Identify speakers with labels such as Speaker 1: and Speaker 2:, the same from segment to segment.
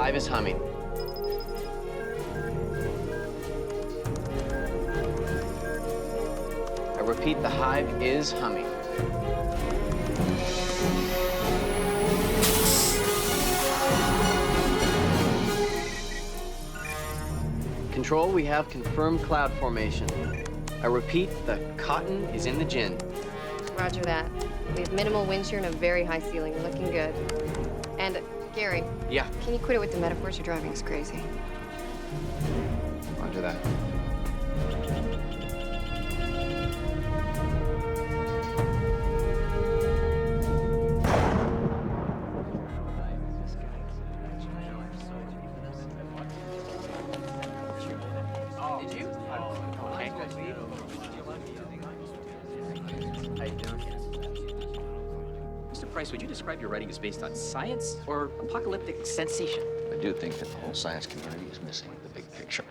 Speaker 1: hive is humming. I repeat, the hive is humming. Control, we have confirmed cloud formation. I repeat, the cotton is in the gin.
Speaker 2: Roger that. We have minimal wind shear and a very high ceiling. You're looking good. And, Gary.
Speaker 1: Yeah.
Speaker 2: Can you quit it with the metaphors? You're driving us crazy.
Speaker 1: Roger that.
Speaker 3: Mr. Price, would you describe your writing as based on science or apocalyptic sensation?
Speaker 4: I do think that the whole science community is missing the big picture.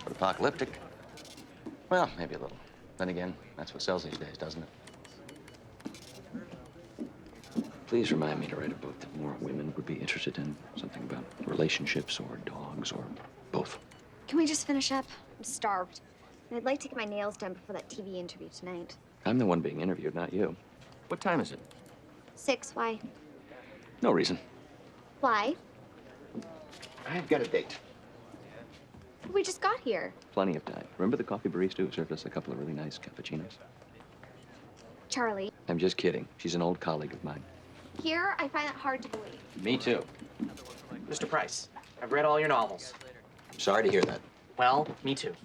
Speaker 4: But apocalyptic, well, maybe a little. Then again, that's what sells these days, doesn't it? Please remind me to write a book that more women would be interested in. Something about relationships or dogs or both.
Speaker 5: Can we just finish up? I'm starved. And I'd like to get my nails done before that TV interview tonight.
Speaker 4: I'm the one being interviewed, not you. What time is it?
Speaker 5: 6, why?
Speaker 4: No reason.
Speaker 5: Why?
Speaker 4: I've got a date.
Speaker 5: We just got here.
Speaker 4: Plenty of time. Remember the coffee barista who served us a couple of really nice cappuccinos?
Speaker 5: Charlie.
Speaker 4: I'm just kidding. She's an old colleague of mine.
Speaker 5: Here, I find it hard to believe.
Speaker 4: Me too.
Speaker 3: Mr. Price, I've read all your novels.
Speaker 4: Sorry to hear that.
Speaker 3: Well, me too.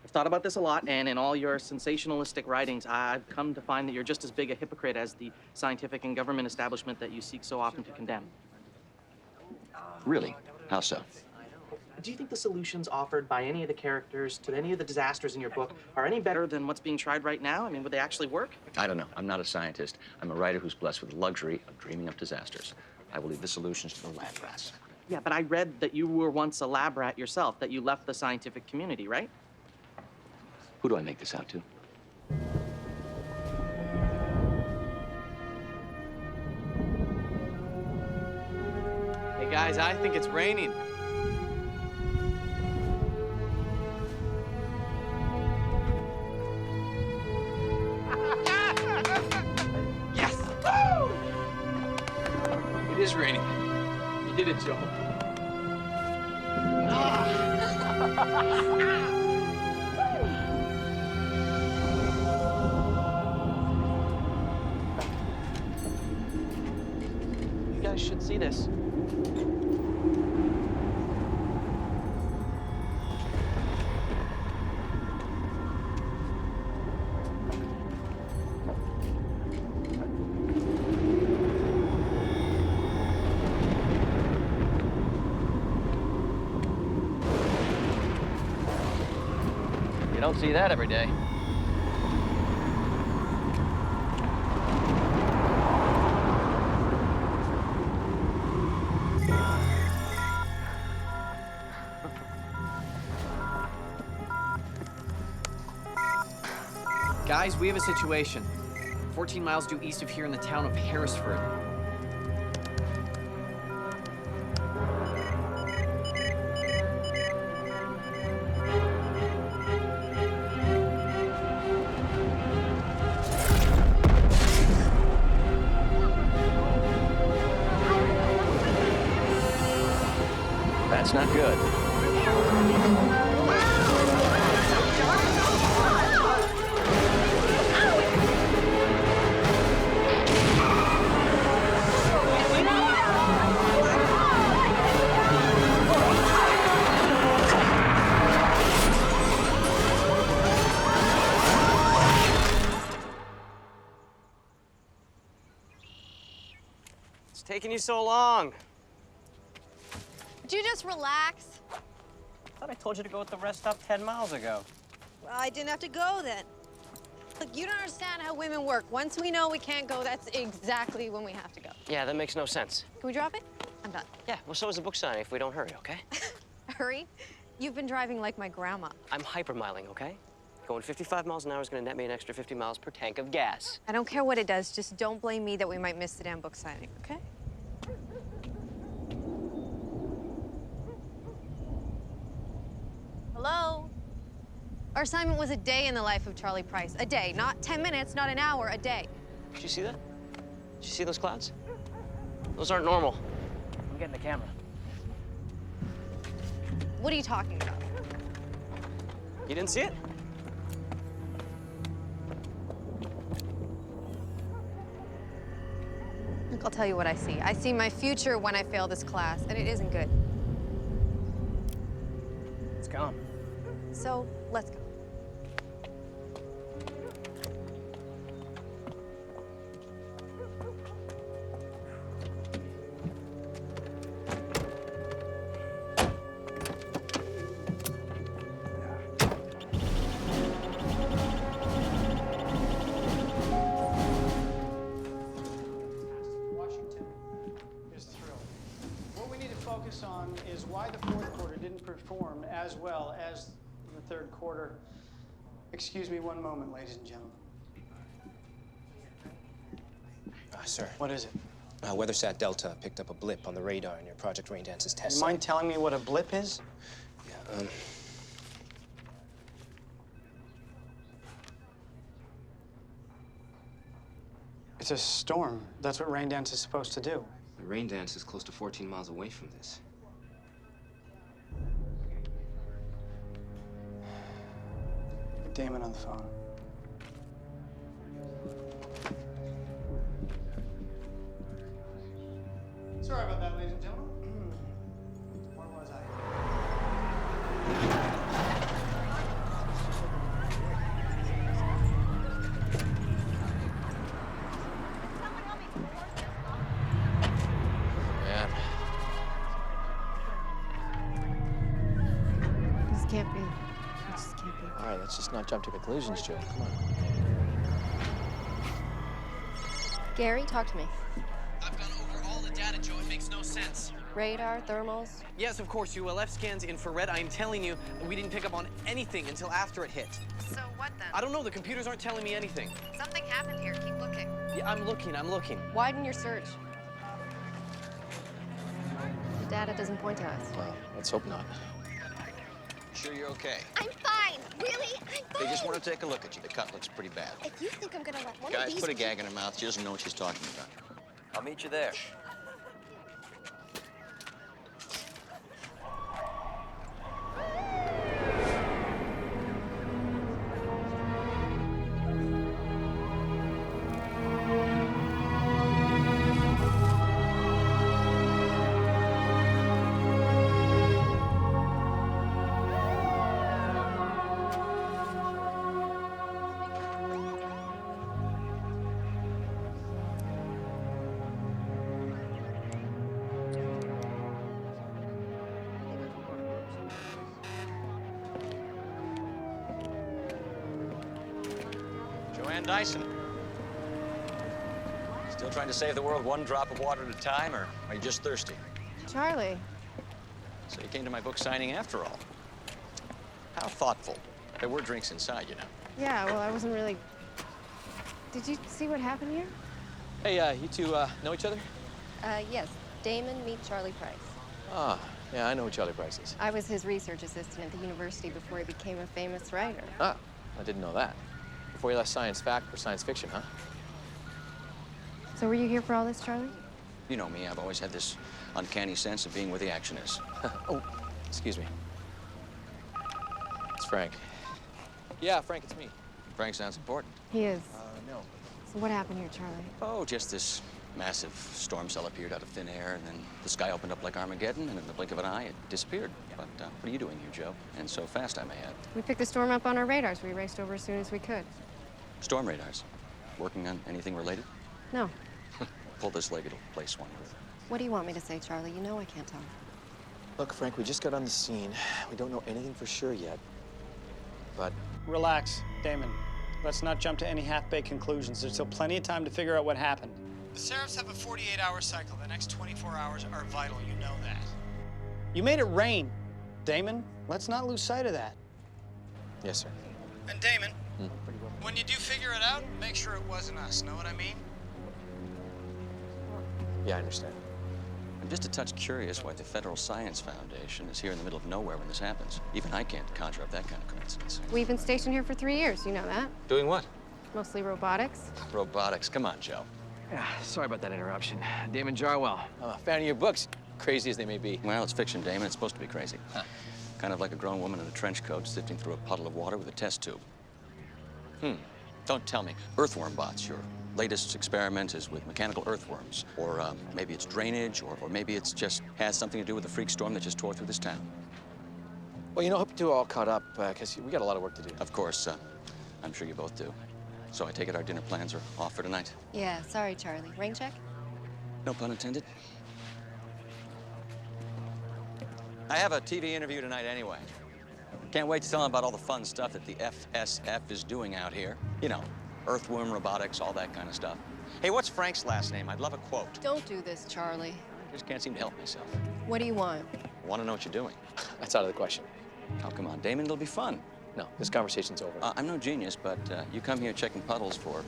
Speaker 3: I've thought about this a lot, and in all your sensationalistic writings, I've come to find that you're just as big a hypocrite as the scientific and government establishment that you seek so often to condemn.
Speaker 4: Really? How so?
Speaker 3: Do you think the solutions offered by any of the characters to any of the disasters in your book are any better than what's being tried right now? I mean, would they actually work?
Speaker 4: I don't know. I'm not a scientist. I'm a writer who's blessed with the luxury of dreaming up disasters. I will leave the solutions to the lab rats.
Speaker 3: Yeah, but I read that you were once a lab rat yourself, that you left the scientific community, right?
Speaker 4: Who do I make this out to?
Speaker 1: Hey guys, I think it's raining. Yes! Woo! It is raining. You did it, Joe.
Speaker 3: You guys should see this.
Speaker 1: You don't see that every day. Guys, we have a situation. 14 miles due east of here in the town of Harrisford.
Speaker 4: That's not good.
Speaker 1: It's taking you so long.
Speaker 6: Would you just relax?
Speaker 7: I thought I told you to go with the rest stop 10 miles ago.
Speaker 6: Well, I didn't have to go then. Look, you don't understand how women work. Once we know we can't go, that's exactly when we have to go.
Speaker 7: Yeah, that makes no sense.
Speaker 6: Can we drop it? I'm done.
Speaker 7: Yeah, well, so is the book signing if we don't hurry, okay?
Speaker 6: Hurry? You've been driving like my grandma.
Speaker 7: I'm hypermiling, okay? Going 55 miles an hour is gonna net me an extra 50 miles per tank of gas.
Speaker 6: I don't care what it does. Just don't blame me that we might miss the damn book signing, okay? Our assignment was a day in the life of Charlie Price. A day, not 10 minutes, not an hour, a day.
Speaker 7: Did you see that? Did you see those clouds? Those aren't normal.
Speaker 8: I'm getting the camera.
Speaker 6: What are you talking about?
Speaker 7: You didn't see it?
Speaker 6: Look, I'll tell you what I see. I see my future when I fail this class, and it isn't good.
Speaker 8: It's gone.
Speaker 6: So, let's go.
Speaker 9: Washington is thrilled. What we need to focus on is why the fourth quarter didn't perform as well as the third quarter. Excuse me one moment, ladies and gentlemen.
Speaker 10: Sir,
Speaker 9: What is it?
Speaker 10: WeatherSat Delta picked up a blip on the radar near Project Raindance's test
Speaker 9: You
Speaker 10: site.
Speaker 9: mind telling me what a blip is?
Speaker 10: Yeah,
Speaker 9: It's a storm. That's what Raindance is supposed to do.
Speaker 10: the Raindance is close to 14 miles away from this.
Speaker 9: Get Damon on the phone. Sorry about that, ladies and gentlemen. Where was I?
Speaker 10: Man.
Speaker 2: This can't be. It just can't be.
Speaker 10: All right, let's just not jump to conclusions, Joe. Come on.
Speaker 2: Gary, talk to me.
Speaker 3: I've gone over all the data, Joe. It makes no sense.
Speaker 2: Radar, thermals.
Speaker 3: Yes, of course, ULF scans, infrared. I'm telling you, we didn't pick up on anything until after it hit.
Speaker 6: So what then?
Speaker 3: I don't know. The computers aren't telling me anything.
Speaker 6: Something happened here. Keep looking.
Speaker 3: Yeah, I'm looking.
Speaker 2: Widen your search. The data doesn't point to us.
Speaker 10: Well, let's hope not.
Speaker 4: Sure you're okay?
Speaker 5: I'm fine. Really? I'm fine.
Speaker 4: They just want to take a look at you. The cut looks pretty bad.
Speaker 5: If you think I'm gonna let one of
Speaker 4: Guys,
Speaker 5: these...
Speaker 4: put a gag in her mouth. She doesn't know what she's talking about.
Speaker 7: I'll meet you there.
Speaker 4: Joanne Dyson. Still trying to save the world one drop of water at a time, or are you just thirsty?
Speaker 2: Charlie.
Speaker 4: So you came to my book signing after all. How thoughtful. There were drinks inside, you know.
Speaker 2: Yeah, well, I wasn't really... Did you see what happened here?
Speaker 10: Hey, you two know each other?
Speaker 2: Yes. Damon, meet Charlie Price.
Speaker 10: Ah, yeah, I know who Charlie Price is.
Speaker 2: I was his research assistant at the university before he became a famous writer.
Speaker 10: Ah, I didn't know that. Before you left science fact for science fiction, huh?
Speaker 2: So were you here for all this, Charlie?
Speaker 4: You know me, I've always had this uncanny sense of being where the action is.
Speaker 10: Oh, excuse me. It's Frank. Yeah, Frank, it's me.
Speaker 4: Frank sounds important.
Speaker 2: He is.
Speaker 10: No.
Speaker 2: So what happened here, Charlie?
Speaker 4: Oh, just this massive storm cell appeared out of thin air, and then the sky opened up like Armageddon, and in the blink of an eye, it disappeared. But what are you doing here, Joe? And so fast, I may add.
Speaker 2: We picked the storm up on our radars. We raced over as soon as we could.
Speaker 4: Storm radars. Working on anything related?
Speaker 2: No.
Speaker 4: Pull this leg, it'll place one with.
Speaker 2: What do you want me to say, Charlie? You know I can't talk.
Speaker 10: Look, Frank, we just got on the scene. We don't know anything for sure yet. But
Speaker 9: Relax, Damon. Let's not jump to any half-baked conclusions. There's still plenty of time to figure out what happened. The Seraphs have a 48-hour cycle. The next 24 hours are vital. You know that. You made it rain, Damon. Let's not lose sight of that.
Speaker 10: yes, sir.
Speaker 9: And Damon, when you do figure it out, make sure it wasn't us. Know what I mean?
Speaker 10: Yeah, I understand.
Speaker 4: And just a touch curious why the Federal Science Foundation is here in the middle of nowhere when this happens. Even I can't conjure up that kind of coincidence.
Speaker 2: We've been stationed here for 3 years, you know that.
Speaker 4: Doing what?
Speaker 2: Mostly robotics.
Speaker 4: Robotics. Come on, Joe.
Speaker 8: Yeah, sorry about that interruption. Damon Jarwell.
Speaker 10: I'm a fan of your books, crazy as they may be.
Speaker 4: Well, it's fiction, Damon. It's supposed to be crazy. Kind of like a grown woman in a trench coat sifting through a puddle of water with a test tube. Don't tell me. Earthworm bots. Your latest experiment is with mechanical earthworms. Or maybe it's drainage, or maybe it's just has something to do with the freak storm that just tore through this town.
Speaker 10: Well, you know, hope you're all caught up, because we got a lot of work to do.
Speaker 4: Of course, I'm sure you both do. So I take it our dinner plans are off for tonight?
Speaker 2: Yeah, sorry, Charlie. Rain check?
Speaker 4: No pun intended. I have a TV interview tonight anyway. Can't wait to tell them about all the fun stuff that the FSF is doing out here. You know, earthworm robotics, all that kind of stuff. Hey, what's Frank's last name? I'd love a quote.
Speaker 2: Don't do this, Charlie.
Speaker 4: I just can't seem to help myself.
Speaker 2: What do you want?
Speaker 4: I want to know what you're doing.
Speaker 10: That's out of the question.
Speaker 4: Oh, come on, Damon, it'll be fun.
Speaker 10: No, this conversation's over.
Speaker 4: I'm no genius, but you come here checking puddles for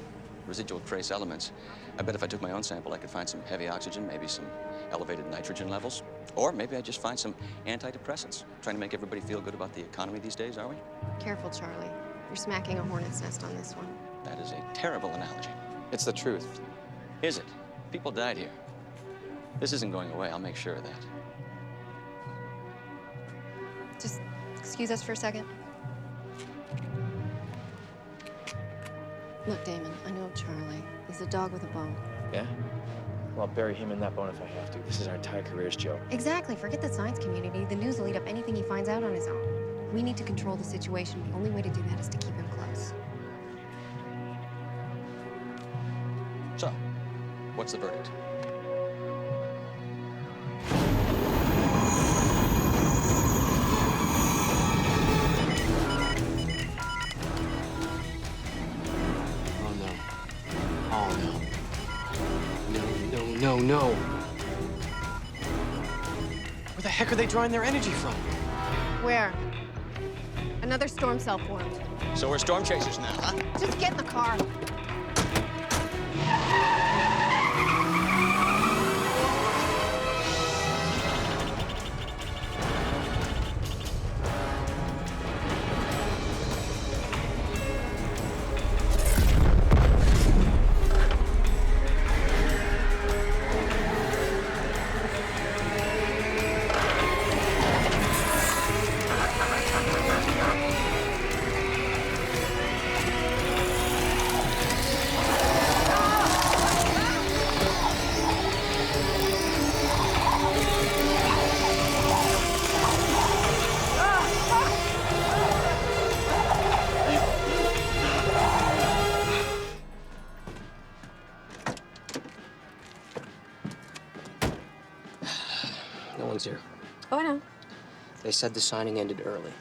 Speaker 4: residual trace elements. I bet if I took my own sample, I could find some heavy oxygen, maybe some elevated nitrogen levels. Or maybe I'd just find some antidepressants. Trying to make everybody feel good about the economy these days, are we?
Speaker 2: Careful, Charlie. You're smacking a hornet's nest on this one.
Speaker 4: That is a terrible analogy.
Speaker 10: It's the truth.
Speaker 4: Is it? People died here. This isn't going away. I'll make sure of that.
Speaker 2: Just excuse us for a second. Look, Damon, I know Charlie. He's a dog with a bone.
Speaker 10: Yeah? Well, I'll bury him in that bone if I have to. This is our entire careers, Joe.
Speaker 2: Exactly. Forget the science community. The news will eat up anything he finds out on his own. We need to control the situation. The only way to do that is to keep him close.
Speaker 4: So, what's the verdict?
Speaker 8: No. Where the heck are they drawing their energy from?
Speaker 2: Where? Another storm cell formed.
Speaker 4: So we're storm chasers now, huh?
Speaker 2: Just get in the car.
Speaker 8: No one's here.
Speaker 6: Oh, I know.
Speaker 8: They said the signing ended early.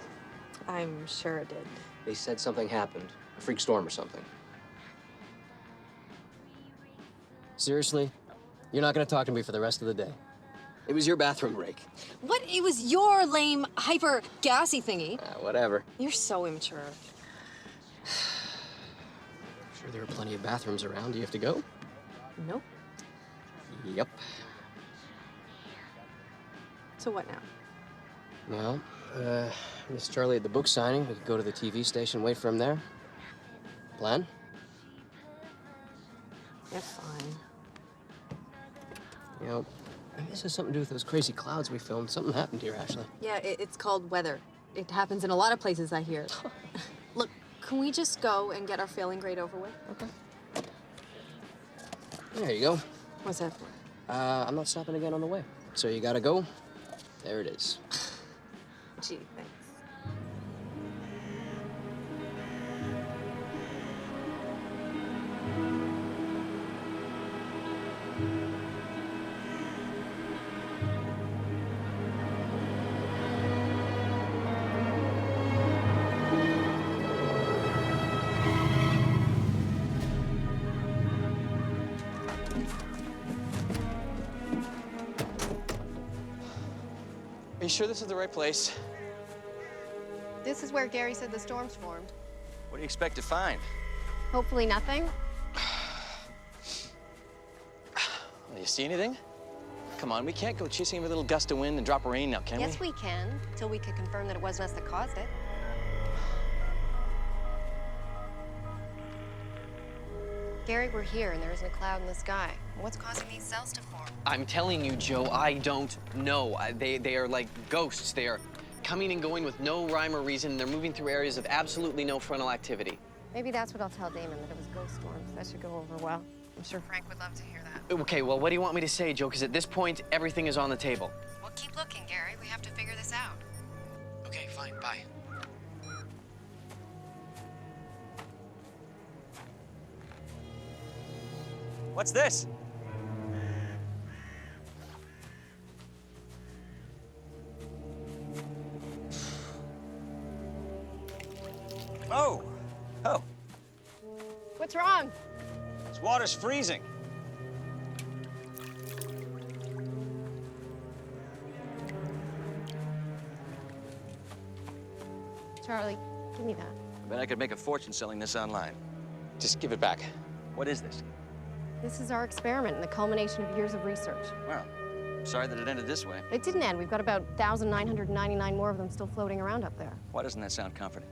Speaker 6: I'm sure it did.
Speaker 8: They said something happened. A freak storm or something. Seriously? You're not gonna talk to me for the rest of the day. It was your bathroom break.
Speaker 6: What? It was your lame, hyper gassy thingy.
Speaker 8: Whatever.
Speaker 6: You're so immature.
Speaker 8: Sure, there are plenty of bathrooms around. Do you have to go?
Speaker 6: Nope.
Speaker 8: Yep.
Speaker 6: So what now?
Speaker 8: Well, Miss Charlie at the book signing. We could go to the TV station, wait for him there. Plan?
Speaker 6: You're fine.
Speaker 8: You know, this has something to do with those crazy clouds we filmed. Something happened here, Ashley.
Speaker 6: Yeah, it's called weather. It happens in a lot of places, I hear. Look, can we just go and get our failing grade over with?
Speaker 8: Okay. There you go.
Speaker 6: What's that for?
Speaker 8: I'm not stopping again on the way. So you gotta go. There it is.
Speaker 6: Gee, thanks.
Speaker 10: Are you sure this is the right place?
Speaker 2: This is where Gary said the storms formed.
Speaker 4: What do you expect to find?
Speaker 2: Hopefully nothing.
Speaker 10: Do you see anything? come on. We can't go chasing every little gust of wind and drop of rain now, can
Speaker 2: Yes, we can, till we can confirm that it wasn't us that caused it. Gary, we're here, and there isn't a cloud in the sky. What's causing these cells to form?
Speaker 1: I'm telling you, Joe, I don't know. They are like ghosts. They are coming and going with no rhyme or reason. They're moving through areas of absolutely no frontal activity.
Speaker 2: Maybe that's what I'll tell Damon, that it was ghost storms. That should go over well. I'm sure Frank would love to hear that.
Speaker 1: Okay, well, what do you want me to say, Joe? Because at this point, everything is on the table.
Speaker 2: Well, keep looking, Gary. We have to figure this out.
Speaker 1: Okay, fine, bye.
Speaker 4: What's this? Oh. Oh.
Speaker 2: What's wrong?
Speaker 4: This water's freezing.
Speaker 2: Charlie, give me that.
Speaker 4: I bet I could make a fortune selling this online.
Speaker 10: Just give it back.
Speaker 4: What is this?
Speaker 2: This is our experiment and the culmination of years of research.
Speaker 4: Well, sorry that it ended this way.
Speaker 2: It didn't end. We've got about 1,999 more of them still floating around up there.
Speaker 4: Why doesn't that sound comforting?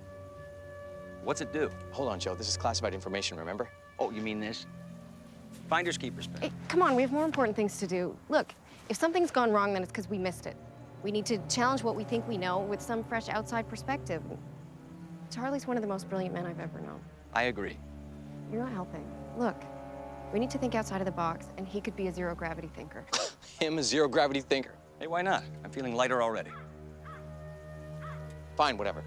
Speaker 4: What's it do?
Speaker 10: Hold on, Joe. This is classified information, remember?
Speaker 4: Oh, you mean this? Finders keepers, Ben.
Speaker 2: Hey, come on, we have more important things to do. Look, if something's gone wrong, then it's because we missed it. We need to challenge what we think we know with some fresh outside perspective. Charlie's one of the most brilliant men I've ever known.
Speaker 4: I agree.
Speaker 2: You're not helping. Look, we need to think outside of the box, and he could be a zero-gravity thinker.
Speaker 10: Him, a zero-gravity thinker.
Speaker 4: Hey, why not? I'm feeling lighter already.
Speaker 10: Fine, whatever.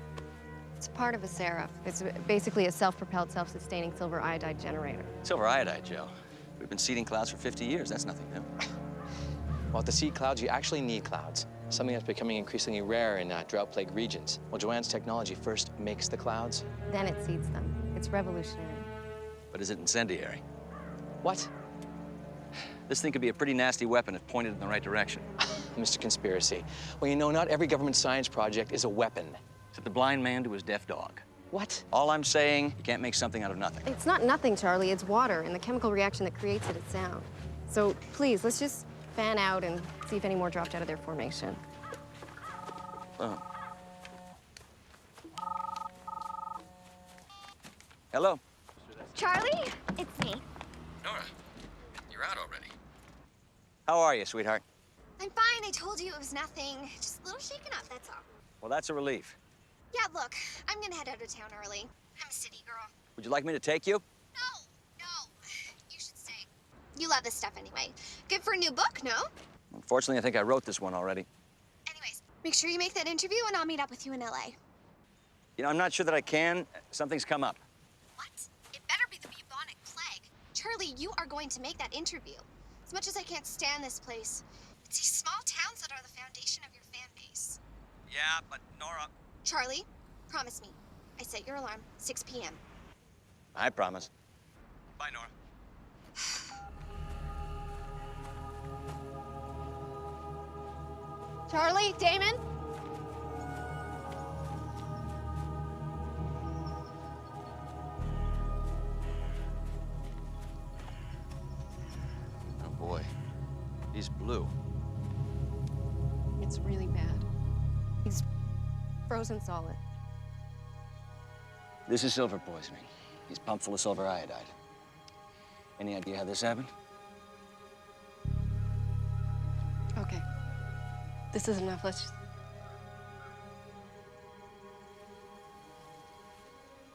Speaker 2: It's part of a Seraph. It's basically a self-propelled, self-sustaining silver iodide generator.
Speaker 4: Silver iodide, Joe. We've been seeding clouds for 50 years. That's nothing new.
Speaker 10: Well, to seed clouds, you actually need clouds. Something that's becoming increasingly rare in drought-plagued regions. Well, Joanne's technology first makes the clouds.
Speaker 2: Then it seeds them. It's revolutionary.
Speaker 4: But is it incendiary?
Speaker 10: What?
Speaker 4: This thing could be a pretty nasty weapon if pointed in the right direction.
Speaker 10: Mr. Conspiracy. Well, you know, not every government science project is a weapon.
Speaker 4: To the blind man to his deaf dog.
Speaker 10: What?
Speaker 4: All I'm saying, you can't make something out of nothing.
Speaker 2: It's not nothing, Charlie. It's water, and the chemical reaction that creates it is sound. So please, let's just fan out and see if any more dropped out of their formation.
Speaker 4: Oh. Hello?
Speaker 5: Charlie, it's me.
Speaker 4: Nora, you're out already. How are you, sweetheart?
Speaker 5: I'm fine. I told you it was nothing. Just a little shaken up, that's all.
Speaker 4: Well, that's a relief.
Speaker 5: Yeah, look, I'm gonna head out of town early. I'm a city girl.
Speaker 4: Would you like me to take you?
Speaker 5: No. You should stay. You love this stuff anyway. Good for a new book, no?
Speaker 4: Unfortunately, I think I wrote this one already.
Speaker 5: Anyways, make sure you make that interview and I'll meet up with you in LA.
Speaker 4: You know, I'm not sure that I can. Something's come up.
Speaker 5: What? It better be the bubonic plague. Charlie, you are going to make that interview. As much as I can't stand this place, it's these small towns that are the foundation of your fan base.
Speaker 4: Yeah, but Nora...
Speaker 5: Charlie, promise me. I set your alarm, 6 p.m.
Speaker 4: I promise. Bye, Nora.
Speaker 2: Charlie, Damon?
Speaker 4: Oh, boy. He's blue.
Speaker 2: It's really bad. He's frozen solid.
Speaker 4: This is silver poisoning. He's pumped full of silver iodide. Any idea how this happened?
Speaker 2: Okay. This is enough.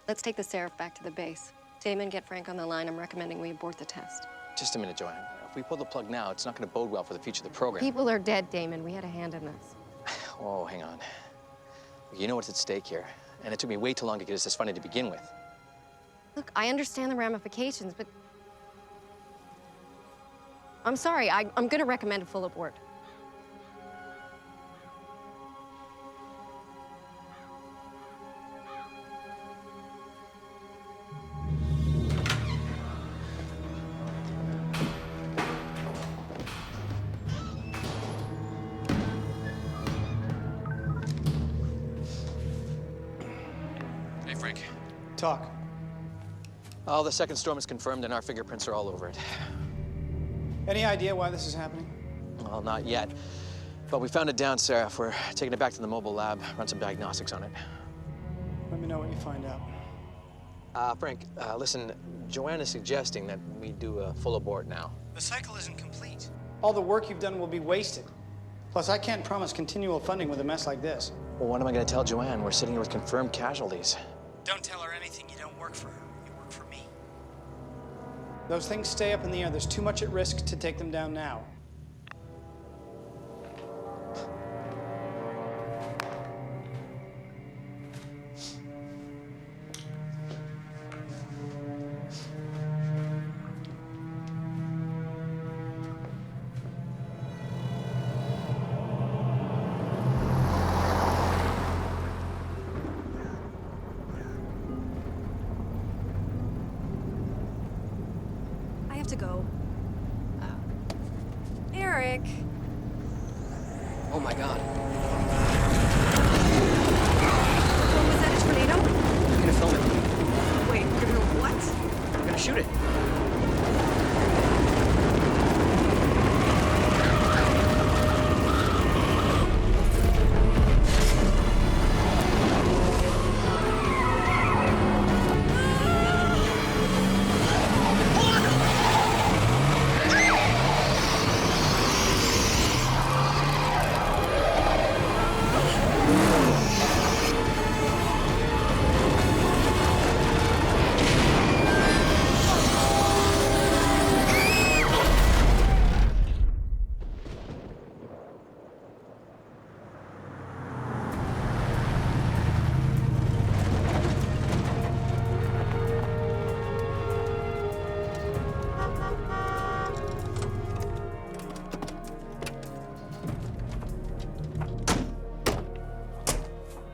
Speaker 2: Let's take the Seraph back to the base. Damon, get Frank on the line. I'm recommending we abort the test.
Speaker 10: Just a minute, Joanne. If we pull the plug now, it's not going to bode well for the future of the program.
Speaker 2: People are dead, Damon. We had a hand in this.
Speaker 10: Oh, hang on. You know what's at stake here, and it took me way too long to get us this funding to begin with.
Speaker 2: Look, I understand the ramifications, but I'm sorry. I'm going to recommend a full abort.
Speaker 10: Hey, Frank.
Speaker 9: Talk.
Speaker 10: Oh, the second storm is confirmed, and our fingerprints are all over it.
Speaker 9: Any idea why this is happening?
Speaker 10: Oh, Well, not yet. But we found it down, Sarah. We're taking it back to the mobile lab, run some diagnostics on it.
Speaker 9: Let me know what you find out.
Speaker 10: Frank, listen, Joanne is suggesting that we do a full abort now.
Speaker 9: The cycle isn't complete. All the work you've done will be wasted. Plus, I can't promise continual funding with a mess like this.
Speaker 10: Well, what am I going to tell Joanne? We're sitting here with confirmed casualties.
Speaker 9: Don't tell her anything. You don't work for her. You work for me. Those things stay up in the air. There's too much at risk to take them down now.
Speaker 11: I have to go. Eric.
Speaker 8: Oh my God.
Speaker 11: Was that a tornado?
Speaker 8: I'm gonna film it.
Speaker 11: Wait, you're gonna what?
Speaker 8: I'm gonna shoot it.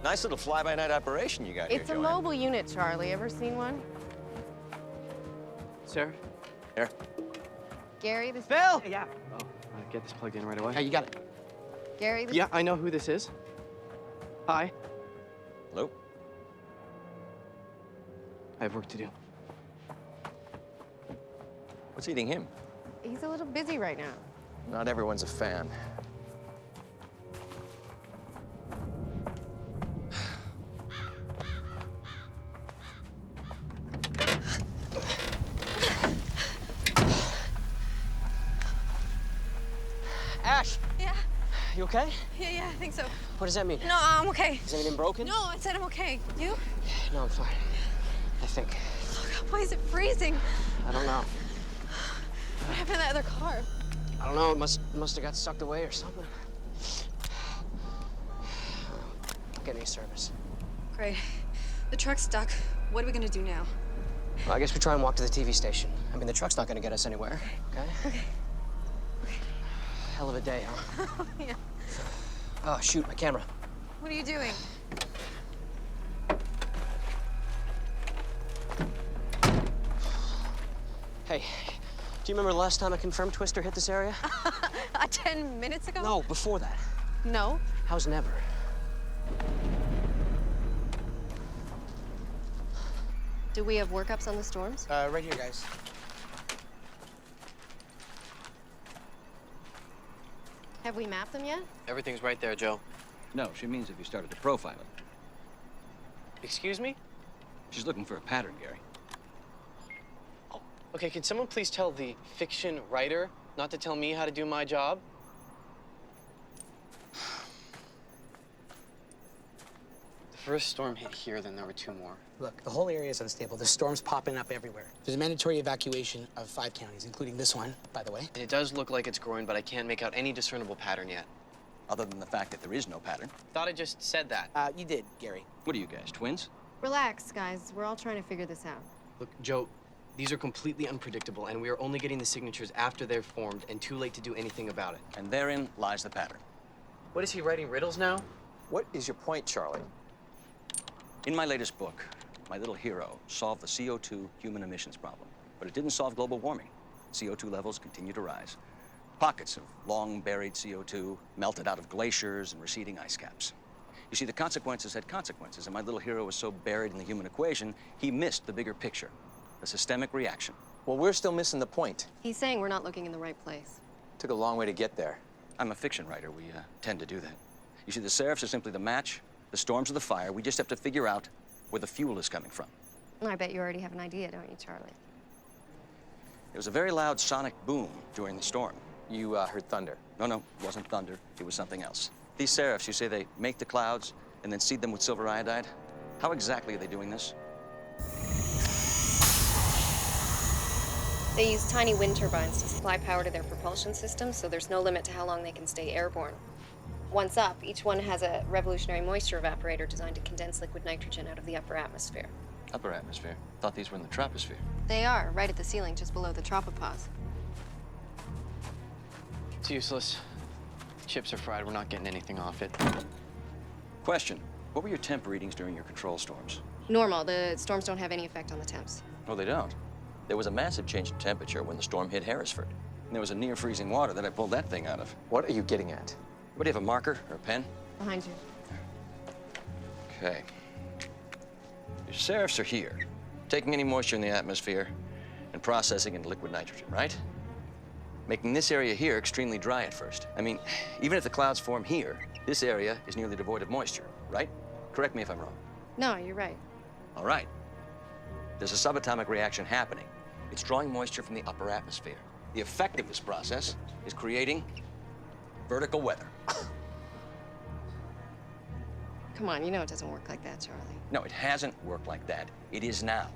Speaker 4: Nice little fly-by-night operation you got here,
Speaker 2: It's a
Speaker 4: Joanne.
Speaker 2: mobile unit, Charlie. Ever seen one?
Speaker 8: Sarah?
Speaker 4: Here.
Speaker 2: Gary, this
Speaker 8: Bill! Yeah. Oh, get this plugged in right away.
Speaker 10: Yeah, you got it.
Speaker 2: Gary, this
Speaker 8: Yeah, I know who this is. Hi.
Speaker 4: Hello?
Speaker 8: I have work to do.
Speaker 4: What's eating him?
Speaker 2: he's a little busy right now.
Speaker 10: Not everyone's a fan.
Speaker 7: Ash,
Speaker 6: Yeah,
Speaker 7: you okay?
Speaker 6: yeah, I think so.
Speaker 7: What does that mean?
Speaker 6: No, I'm okay.
Speaker 7: Is anything broken?
Speaker 6: No, I said I'm okay. You?
Speaker 7: No, I'm fine. I think.
Speaker 6: Why is it freezing?
Speaker 7: I don't know.
Speaker 6: What happened to that other car?
Speaker 7: I don't know. It must have got sucked away or something. Get any service.
Speaker 11: Great. The truck's stuck. What are we gonna do now?
Speaker 7: Well, I guess we try and walk to the TV station. I mean, the truck's not gonna get us anywhere, okay?
Speaker 11: Okay.
Speaker 7: Hell of a day, huh?
Speaker 6: Yeah.
Speaker 7: Oh, shoot, my camera.
Speaker 6: What are you doing?
Speaker 7: Hey, do you remember the last time a confirmed twister hit this area?
Speaker 6: 10 minutes ago?
Speaker 7: No, before that.
Speaker 6: No.
Speaker 7: How's never?
Speaker 2: Do we have workups on the storms?
Speaker 8: Right here, guys.
Speaker 2: Have we mapped them yet?
Speaker 1: Everything's right there, Joe.
Speaker 4: No, she means if you started to profile it.
Speaker 1: Excuse me?
Speaker 4: She's looking for a pattern, Gary.
Speaker 1: Okay, can someone please tell the fiction writer not to tell me how to do my job? The first storm hit here, then there were two more.
Speaker 12: Look, the whole area is unstable. There's storms popping up everywhere. There's a mandatory evacuation of 5 counties, including this one, by the way.
Speaker 1: And it does look like it's growing, but I can't make out any discernible pattern yet.
Speaker 4: Other than the fact that there is no pattern.
Speaker 1: Thought I just said that.
Speaker 12: You did, Gary.
Speaker 4: What are you guys, twins?
Speaker 2: Relax, guys. We're all trying to figure this out.
Speaker 1: Look, Joe, these are completely unpredictable, and we are only getting the signatures after they're formed and too late to do anything about it.
Speaker 4: And therein lies the pattern.
Speaker 1: What is he writing riddles now?
Speaker 10: What is your point, Charlie?
Speaker 4: In my latest book, my little hero solved the CO2 human emissions problem. But it didn't solve global warming. CO2 levels continue to rise. Pockets of long-buried CO2 melted out of glaciers and receding ice caps. You see, the consequences had consequences, and my little hero was so buried in the human equation, he missed the bigger picture, the systemic reaction.
Speaker 10: Well, we're still missing the point.
Speaker 2: He's saying we're not looking in the right place.
Speaker 10: Took a long way to get there.
Speaker 4: I'm a fiction writer. We tend to do that. You see, the Seraphs are simply the match, the storms are the fire. We just have to figure out where the fuel is coming from.
Speaker 2: I bet you already have an idea, don't you, Charlie?
Speaker 4: There was a very loud sonic boom during the storm.
Speaker 10: You heard thunder.
Speaker 4: No, it wasn't thunder. It was something else. These Seraphs, you say they make the clouds and then seed them with silver iodide? How exactly are they doing this?
Speaker 2: They use tiny wind turbines to supply power to their propulsion systems, so there's no limit to how long they can stay airborne. Once up, each one has a revolutionary moisture evaporator designed to condense liquid nitrogen out of the upper atmosphere.
Speaker 4: Upper atmosphere? Thought these were in the troposphere.
Speaker 2: They are, right at the ceiling, just below the tropopause.
Speaker 1: It's useless. Chips are fried. We're not getting anything off it.
Speaker 4: Question. What were your temp readings during your control storms?
Speaker 2: Normal. The storms don't have any effect on the temps.
Speaker 4: No, they don't. There was a massive change in temperature when the storm hit Harrisford. And there was a near freezing water that I pulled that thing out of.
Speaker 10: What are you getting at?
Speaker 4: What, do you have a marker or a pen?
Speaker 2: Behind you.
Speaker 4: Okay. Your Seraphs are here, taking any moisture in the atmosphere and processing into liquid nitrogen, right? Making this area here extremely dry at first. I mean, even if the clouds form here, this area is nearly devoid of moisture, right? Correct me if I'm wrong.
Speaker 2: No, you're right.
Speaker 4: All right. There's a subatomic reaction happening. It's drawing moisture from the upper atmosphere. The effect of this process is creating vertical weather.
Speaker 2: Come on, you know it doesn't work like that, Charlie.
Speaker 4: No, it hasn't worked like that. It is now.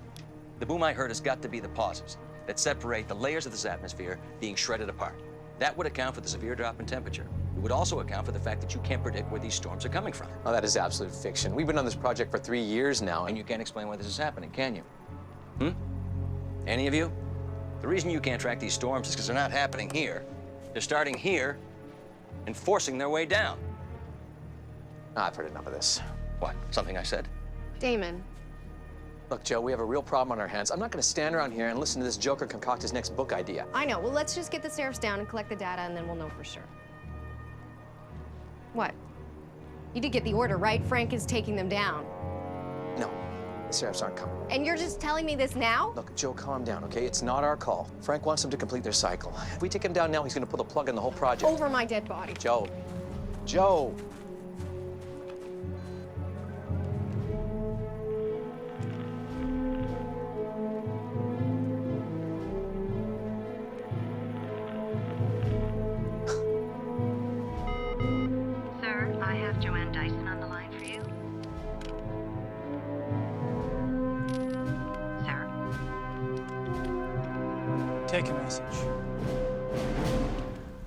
Speaker 4: The boom I heard has got to be the pauses that separate the layers of this atmosphere being shredded apart. That would account for the severe drop in temperature. It would also account for the fact that you can't predict where these storms are coming from.
Speaker 10: Oh, that is absolute fiction. We've been on this project for 3 years now,
Speaker 4: And you can't explain why this is happening, can you? Any of you? The reason you can't track these storms is because they're not happening here. They're starting here and forcing their way down.
Speaker 10: I've heard enough of this.
Speaker 4: What? Something I said?
Speaker 2: Damon.
Speaker 10: Look, Joe, we have a real problem on our hands. I'm not going to stand around here and listen to this joker concoct his next book idea.
Speaker 2: I know. Well, let's just get the Seraphs down and collect the data, and then we'll know for sure. What? You did get the order, right? Frank is taking them down.
Speaker 10: No, the Seraphs aren't coming.
Speaker 2: And you're just telling me this now?
Speaker 10: Look, Joe, calm down, okay? It's not our call. Frank wants them to complete their cycle. If we take him down now, he's going to pull the plug on the whole project.
Speaker 2: Over my dead body.
Speaker 10: Joe. Joe.
Speaker 13: Sir, I have Joanne Dyson on the line for you. Sir?
Speaker 9: Take a message.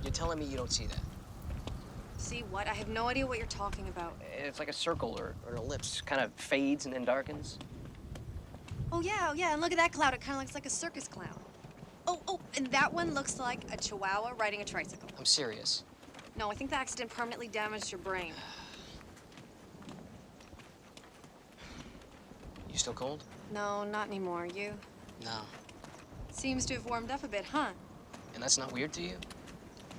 Speaker 8: You're telling me you don't see that?
Speaker 11: See what? I have no idea what you're talking about.
Speaker 8: It's like a circle or an ellipse. Kind of fades and then darkens.
Speaker 11: Oh, yeah, and look at that cloud. It kind of looks like a circus clown. Oh, and that one looks like a chihuahua riding a tricycle.
Speaker 8: I'm serious.
Speaker 11: No, I think the accident permanently damaged your brain.
Speaker 8: You still cold?
Speaker 11: No, not anymore. You?
Speaker 8: No.
Speaker 11: Seems to have warmed up a bit, huh?
Speaker 8: And that's not weird to you?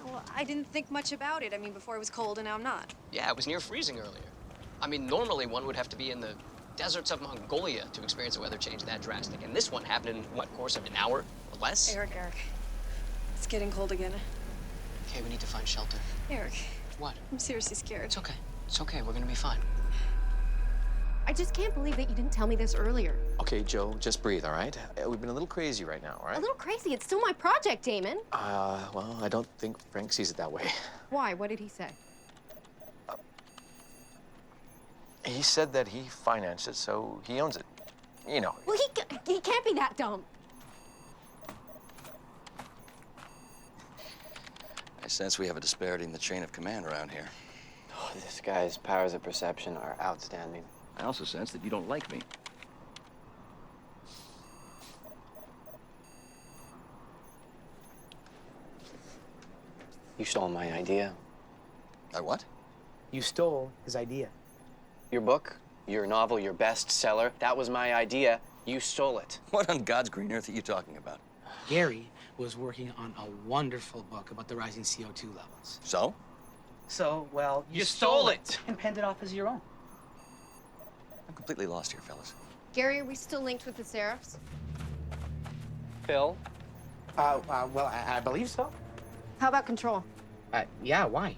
Speaker 11: Well, I didn't think much about it. I mean, before it was cold and now I'm not.
Speaker 8: Yeah, it was near freezing earlier. I mean, normally one would have to be in the deserts of Mongolia to experience a weather change that drastic. And this one happened in, what, course of an hour or less?
Speaker 11: Eric. It's getting cold again.
Speaker 8: Okay, we need to find shelter.
Speaker 11: Eric.
Speaker 8: What?
Speaker 11: I'm seriously scared.
Speaker 8: It's okay. It's okay. We're gonna be fine.
Speaker 2: I just can't believe that you didn't tell me this earlier.
Speaker 10: Okay, Joe, just breathe, all right? We've been a little crazy right now, all right?
Speaker 2: A little crazy. It's still my project, Damon.
Speaker 10: Well, I don't think Frank sees it that way.
Speaker 2: Why? What did he say?
Speaker 10: He said that he financed it, so he owns it. You know.
Speaker 2: Well, he can't be that dumb.
Speaker 4: I sense we have a disparity in the chain of command around here.
Speaker 7: Oh, this guy's powers of perception are outstanding.
Speaker 4: I also sense that you don't like me.
Speaker 7: You stole my idea.
Speaker 4: I what?
Speaker 12: You stole his idea.
Speaker 7: Your book, your novel, your bestseller, that was my idea. You stole it.
Speaker 4: What on God's green earth are you talking about?
Speaker 12: Gary was working on a wonderful book about the rising CO2 levels.
Speaker 4: So?
Speaker 12: So, well,
Speaker 9: You stole it.
Speaker 12: and penned it off as your own.
Speaker 4: I'm completely lost here, fellas.
Speaker 2: Gary, are we still linked with the Seraphs?
Speaker 7: Phil?
Speaker 12: Well, I believe so.
Speaker 2: How about control?
Speaker 12: Yeah, why?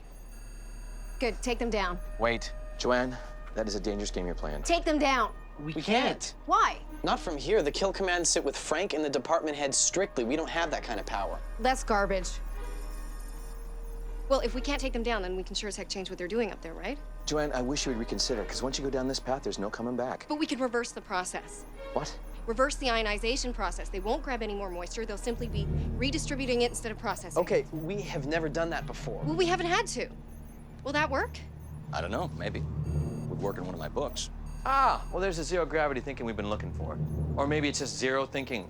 Speaker 2: Good, take them down.
Speaker 10: Wait, Joanne, that is a dangerous game you're playing.
Speaker 2: Take them down.
Speaker 7: We can't.
Speaker 2: Why?
Speaker 7: Not from here. The kill commands sit with Frank and the department head strictly. We don't have that kind of power.
Speaker 2: That's garbage. Well, if we can't take them down, then we can sure as heck change what they're doing up there, right?
Speaker 10: Joanne, I wish you would reconsider, because once you go down this path, there's no coming back.
Speaker 2: But we can reverse the process.
Speaker 10: What?
Speaker 2: Reverse the ionization process. They won't grab any more moisture. They'll simply be redistributing it instead of processing.
Speaker 7: Okay, we have never done that before.
Speaker 2: Well, we haven't had to. Will that work?
Speaker 4: I don't know, maybe. Would work in one of my books.
Speaker 10: Ah, well, there's the zero gravity thinking we've been looking for. Or maybe it's just zero thinking.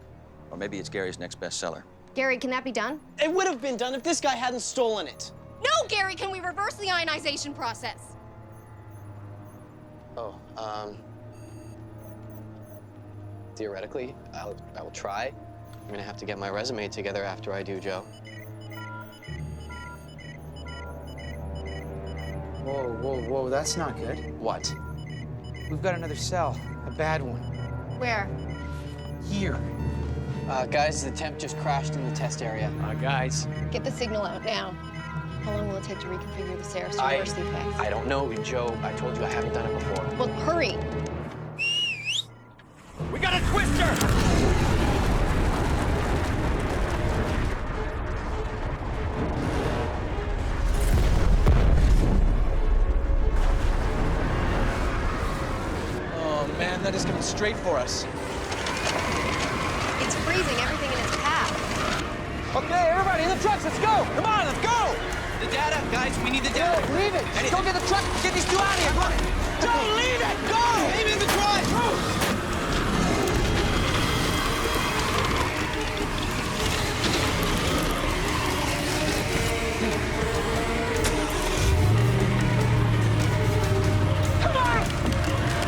Speaker 4: Or maybe it's Gary's next bestseller.
Speaker 2: Gary, can that be done?
Speaker 7: It would have been done if this guy hadn't stolen it.
Speaker 2: No, Gary, can we reverse the ionization process?
Speaker 7: Oh, theoretically, I will try. I'm gonna have to get my resume together after I do, Joe.
Speaker 12: Whoa, that's not good.
Speaker 10: What?
Speaker 12: We've got another cell, a bad one.
Speaker 2: Where?
Speaker 12: Here.
Speaker 7: Guys, the temp just crashed in the test area.
Speaker 12: Guys.
Speaker 2: Get the signal out now. How long will it take to reconfigure the Ceres to reverse the effects?
Speaker 7: I don't know, Joe. I told you I haven't done it before.
Speaker 2: Well, hurry.
Speaker 10: We got a twister! Oh, man, that is coming straight for us.
Speaker 2: It's freezing everything in its path.
Speaker 10: Okay, everybody in the trucks, let's go! Come on, let's go!
Speaker 1: The data, guys, we need the data.
Speaker 10: Leave it! Just go get the truck, get these two out of here! Come on! Don't leave it! Go!
Speaker 1: Aim in the drive!
Speaker 10: Come on!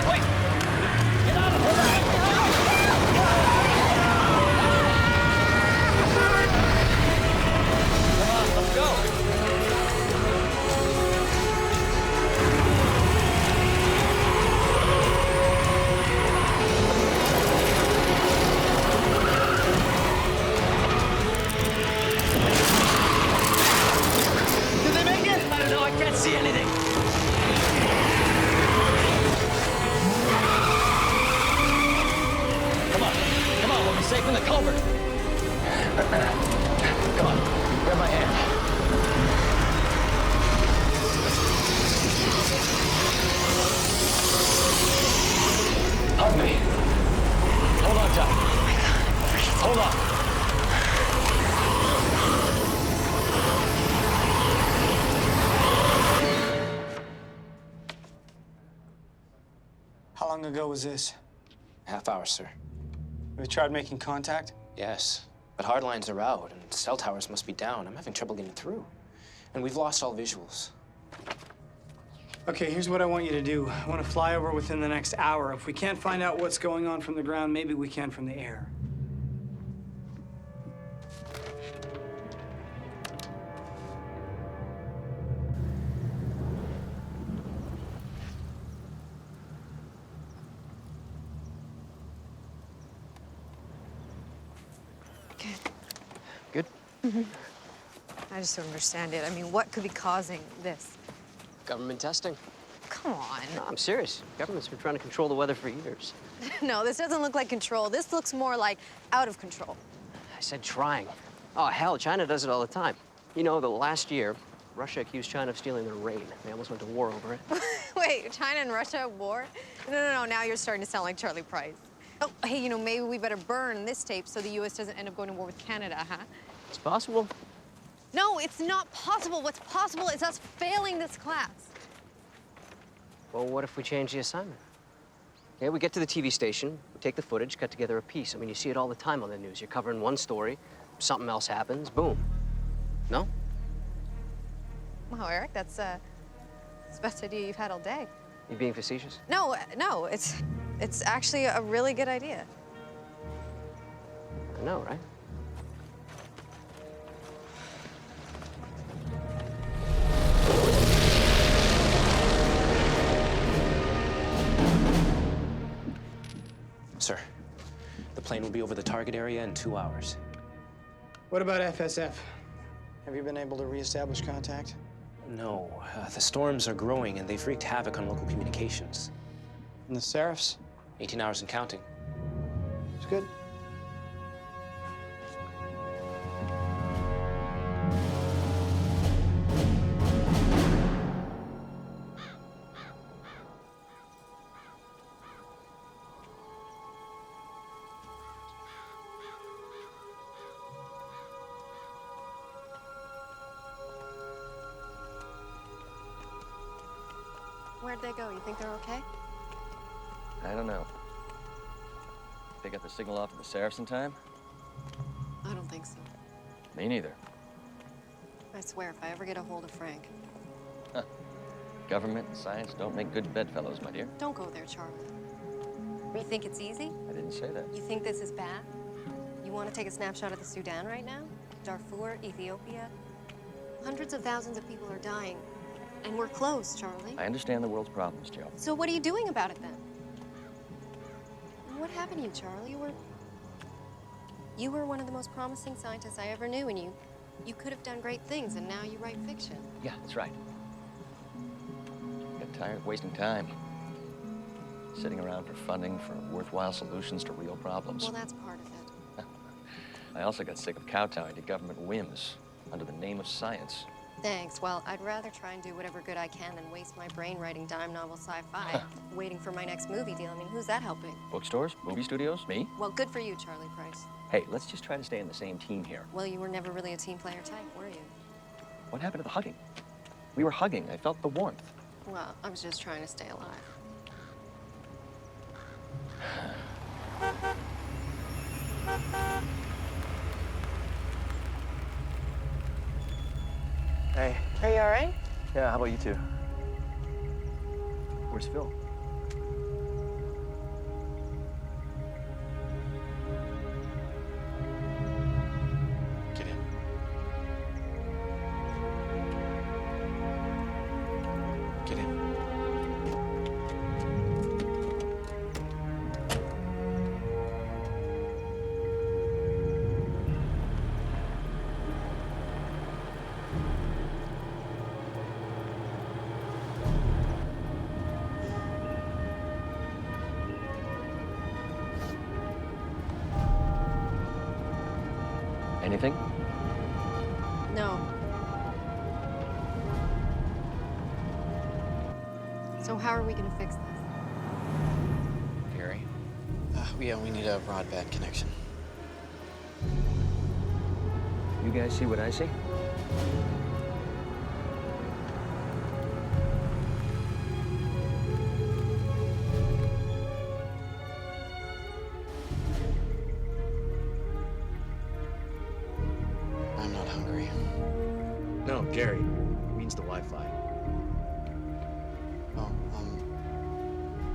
Speaker 10: Wait! Get out of here! Come on, let's go!
Speaker 1: Did they make it? I don't know. I can't see anything.
Speaker 10: Come on, we'll be safe in the culvert. Come on, grab my hand. Hug me. Hold on tight. Hold on.
Speaker 9: How long ago was this?
Speaker 12: Half hour, sir.
Speaker 9: Have you tried making contact?
Speaker 12: Yes, but hard lines are out and cell towers must be down. I'm having trouble getting through. And we've lost all visuals.
Speaker 9: Okay, here's what I want you to do. I want to fly over within the next hour. If we can't find out what's going on from the ground, maybe we can from the air.
Speaker 8: Good?
Speaker 6: I just don't understand it. I mean, what could be causing this?
Speaker 8: Government testing.
Speaker 6: Come on.
Speaker 8: No, I'm serious. Government's been trying to control the weather for years.
Speaker 6: No, this doesn't look like control. This looks more like out of control.
Speaker 8: I said trying. Oh, hell, China does it all the time. You know, the last year, Russia accused China of stealing their rain. They almost went to war over it.
Speaker 6: Wait, China and Russia at war? No, now you're starting to sound like Charlie Price. Oh, hey, you know, maybe we better burn this tape so the U.S. doesn't end up going to war with Canada, huh?
Speaker 8: It's possible.
Speaker 6: No, it's not possible. What's possible is us failing this class.
Speaker 8: Well, what if we change the assignment? Yeah, we get to the TV station, we take the footage, cut together a piece. I mean, you see it all the time on the news. You're covering one story, something else happens, boom. No?
Speaker 6: Wow, Eric, that's the best idea you've had all day.
Speaker 8: You being facetious?
Speaker 6: No, it's actually a really good idea.
Speaker 8: I know, right?
Speaker 12: Sir, the plane will be over the target area in 2 hours.
Speaker 9: What about FSF? Have you been able to reestablish contact?
Speaker 14: No, the storms are growing and they've wreaked havoc on local communications.
Speaker 9: And the Seraphs?
Speaker 14: 18 hours and counting.
Speaker 9: It's good.
Speaker 2: Where'd they go? You think they're okay?
Speaker 4: I don't know. They got the signal off of the Seraphs in time?
Speaker 2: I don't think so.
Speaker 4: Me neither.
Speaker 2: I swear, if I ever get a hold of Frank.
Speaker 4: Huh. Government and science don't make good bedfellows, my dear.
Speaker 2: Don't go there, Charlie. You think it's easy?
Speaker 4: I didn't say that.
Speaker 2: You think this is bad? You want to take a snapshot of the Sudan right now? Darfur, Ethiopia? Hundreds of thousands of people are dying. And we're close, Charlie.
Speaker 4: I understand the world's problems, Joe.
Speaker 2: So what are you doing about it then? What happened to you, Charlie? You were one of the most promising scientists I ever knew, and you could have done great things, and now you write fiction.
Speaker 4: Yeah, that's right. Got tired of wasting time. Sitting around for funding for worthwhile solutions to real problems.
Speaker 2: Well, that's part of it.
Speaker 4: I also got sick of kowtowing to government whims under the name of science.
Speaker 2: Thanks. Well, I'd rather try and do whatever good I can than waste my brain writing dime novel sci-fi, waiting for my next movie deal. I mean, who's that helping?
Speaker 4: Bookstores? Movie studios? Me?
Speaker 2: Well, good for you, Charlie Price.
Speaker 4: Hey, let's just try to stay on the same team here.
Speaker 2: Well, you were never really a team player type, were you?
Speaker 4: What happened to the hugging? We were hugging. I felt the warmth.
Speaker 2: Well, I was just trying to stay alive.
Speaker 4: Hey.
Speaker 2: Are you all right?
Speaker 4: Yeah, how about you two? Where's Phil?
Speaker 7: Get in. Get in.
Speaker 4: Anything?
Speaker 2: No. So how are we gonna fix this?
Speaker 7: Gary? Yeah, we need a broadband connection.
Speaker 4: You guys see what I see?
Speaker 7: I'm not hungry.
Speaker 14: No, Gary. Means the Wi-Fi.
Speaker 7: Oh,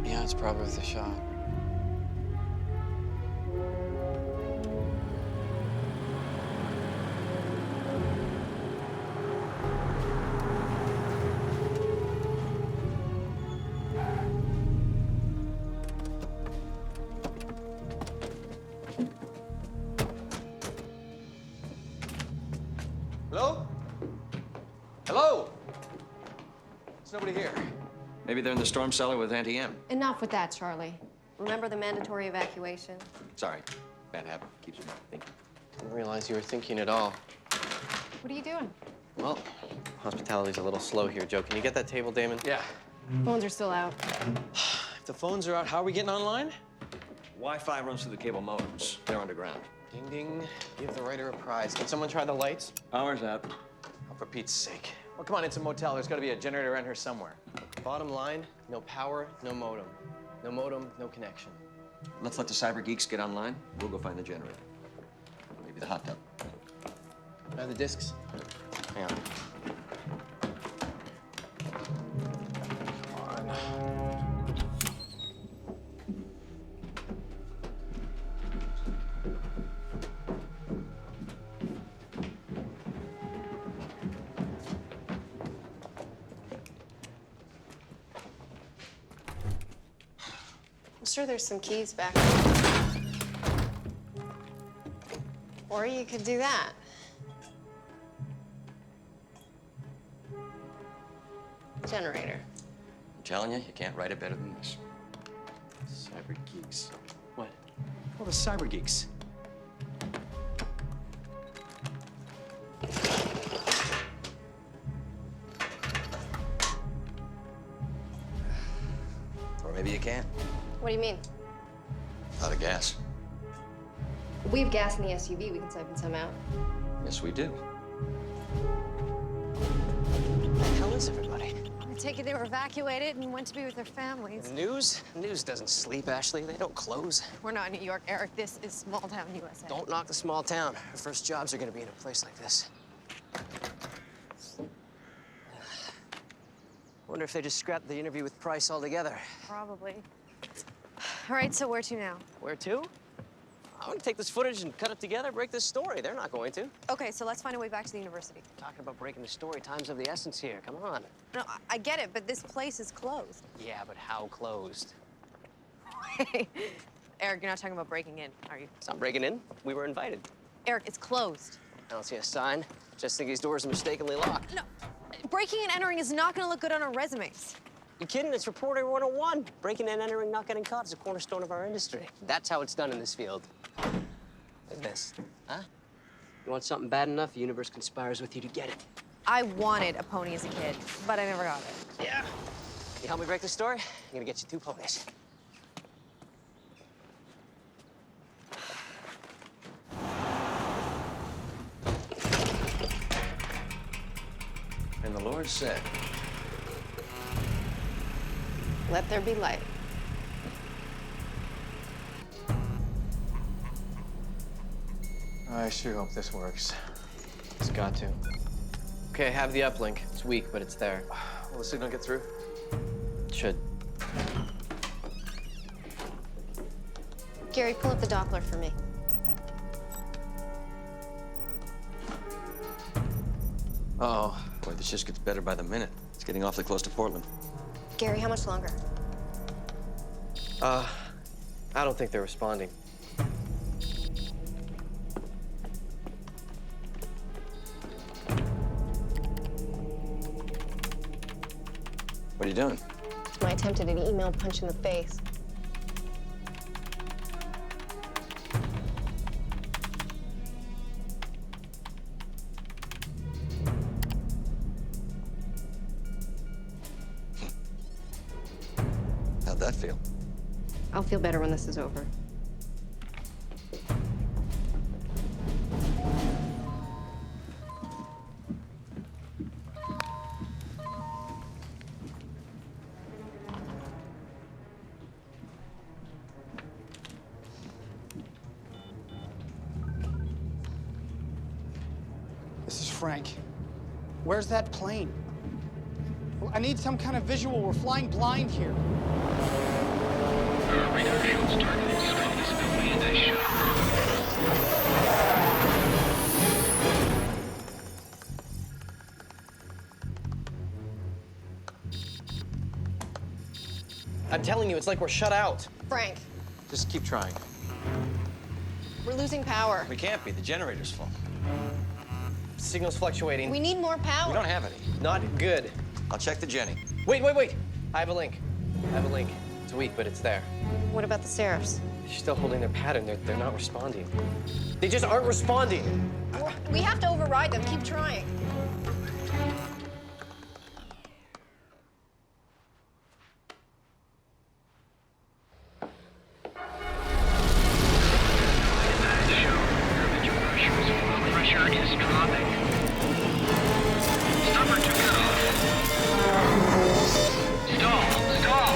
Speaker 7: yeah, it's probably worth a shot.
Speaker 4: Hello? Hello? There's nobody here. Maybe they're in the storm cellar with Auntie M.
Speaker 2: Enough with that, Charlie. Remember the mandatory evacuation?
Speaker 4: Sorry. Bad habit. Keeps me thinking.
Speaker 7: Didn't realize you were thinking at all.
Speaker 2: What are you doing?
Speaker 7: Well, hospitality's a little slow here, Joe. Can you get that table, Damon?
Speaker 4: Yeah.
Speaker 2: Phones are still out.
Speaker 10: If the phones are out, how are we getting online?
Speaker 4: Wi-Fi runs through the cable modems. They're underground.
Speaker 7: Ding, ding. Give the writer a prize. Can someone try the lights?
Speaker 4: Power's out.
Speaker 7: Oh, for Pete's sake.
Speaker 10: Well, come on, it's a motel. There's got to be a generator around here somewhere.
Speaker 7: Bottom line, no power, no modem. No modem, no connection.
Speaker 4: Let's let the cyber geeks get online. We'll go find the generator. Maybe the hot tub.
Speaker 7: The discs? Hang on. Come on.
Speaker 2: I'm sure there's some keys back. Or you could do that. Generator.
Speaker 4: I'm telling you, you can't write it better than this. Cyber geeks.
Speaker 14: What? Well, the cyber geeks.
Speaker 4: Or maybe you can't.
Speaker 2: What do you mean?
Speaker 4: Out of gas.
Speaker 2: We have gas in the SUV. We can siphon some out.
Speaker 4: Yes, we do.
Speaker 8: Where the hell is everybody?
Speaker 6: I take it they were evacuated and went to be with their families.
Speaker 8: News? News doesn't sleep, Ashley. They don't close.
Speaker 6: We're not in New York, Eric. This is small town USA.
Speaker 8: Don't knock the small town. Our first jobs are gonna be in a place like this. Wonder if they just scrapped the interview with Price altogether.
Speaker 6: Probably. All right, so where to now?
Speaker 8: Where to? I'm gonna take this footage and cut it together, break this story. They're not going to.
Speaker 6: Okay, so let's find a way back to the university.
Speaker 8: Talking about breaking the story, time's of the essence here. Come on.
Speaker 6: No, I get it, but this place is closed.
Speaker 8: Yeah, but how closed?
Speaker 6: Eric, you're not talking about breaking in, are you?
Speaker 8: It's not breaking in. We were invited.
Speaker 6: Eric, it's closed.
Speaker 8: I don't see a sign. Just think these doors are mistakenly locked.
Speaker 6: No, breaking and entering is not gonna look good on our resumes.
Speaker 8: You kidding? It's Reporter 101. Breaking and entering, not getting caught is a cornerstone of our industry. That's how it's done in this field. Like this. Huh? You want something bad enough, the universe conspires with you to get it.
Speaker 6: I wanted a pony as a kid, but I never got it.
Speaker 8: Yeah. You help me break the story? I'm gonna get you 2 ponies.
Speaker 4: And the Lord said,
Speaker 2: Let there be light.
Speaker 14: I sure hope this works. It's got to.
Speaker 7: Okay, I have the uplink. It's weak, but it's there.
Speaker 14: Will the signal get through?
Speaker 7: It should.
Speaker 2: Gary, pull up the Doppler for me.
Speaker 4: oh, boy, this just gets better by the minute. It's getting awfully close to Portland.
Speaker 2: Gary, how much longer?
Speaker 7: I don't think they're responding.
Speaker 4: What are you doing?
Speaker 2: It's my attempt at an email punch in the face.
Speaker 4: How'd that feel?
Speaker 2: I'll feel better when this is over.
Speaker 9: This is Frank. Where's that plane? I need some kind of visual. We're flying blind here.
Speaker 15: Radar shields targeting strongest building in that ship.
Speaker 7: I'm telling you, it's like we're shut out.
Speaker 2: Frank,
Speaker 14: Just keep trying.
Speaker 2: we're losing power.
Speaker 4: We can't be. The generator's full.
Speaker 7: Signal's fluctuating.
Speaker 2: We need more power.
Speaker 4: We don't have any.
Speaker 7: Not good.
Speaker 4: I'll check the Jenny.
Speaker 7: Wait. I have a link. It's weak, but it's there.
Speaker 2: What about the Seraphs?
Speaker 7: They're still holding their pattern. They're not responding. They just aren't responding.
Speaker 2: We have to override them. Keep trying.
Speaker 15: Pressure is dropping. Stopper to cut off. Stall.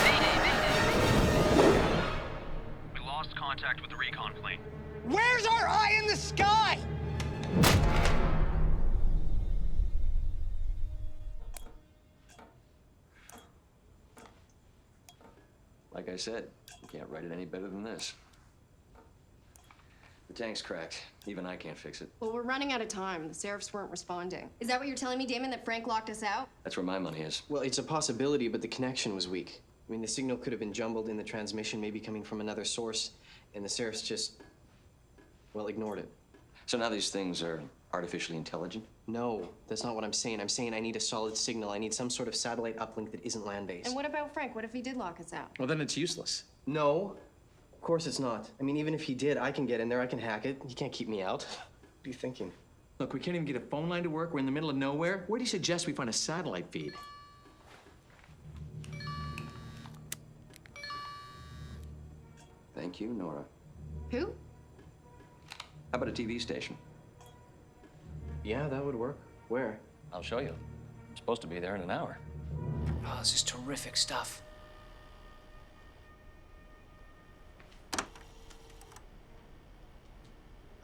Speaker 15: Mayday. We lost contact with the recon plane.
Speaker 9: Where's our eye in the sky?
Speaker 4: Like I said, you can't write it any better than this. The tank's cracked. Even I can't fix it.
Speaker 2: Well, we're running out of time. The Seraphs weren't responding. Is that what you're telling me, Damon, that Frank locked us out?
Speaker 4: That's where my money is.
Speaker 7: Well, it's a possibility, but the connection was weak. I mean, the signal could have been jumbled in the transmission, maybe coming from another source, and the Seraphs just, well, ignored it.
Speaker 4: So now these things are artificially intelligent?
Speaker 1: No, that's not what I'm saying. I'm saying I need a solid signal. I need some sort of satellite uplink that isn't land-based.
Speaker 2: And what about Frank? What if he did lock us out?
Speaker 10: Well, then it's useless.
Speaker 1: No, of course it's not. I mean, even if he did, I can get in there, I can hack it. He can't keep me out. What are you thinking?
Speaker 10: Look, we can't even get a phone line to work. We're in the middle of nowhere. Where do you suggest we find a satellite feed?
Speaker 4: Thank you, Nora.
Speaker 2: Who?
Speaker 4: How about a TV station?
Speaker 1: Yeah, that would work. Where?
Speaker 4: I'll show you. I'm supposed to be there in an hour.
Speaker 8: Oh, this is terrific stuff.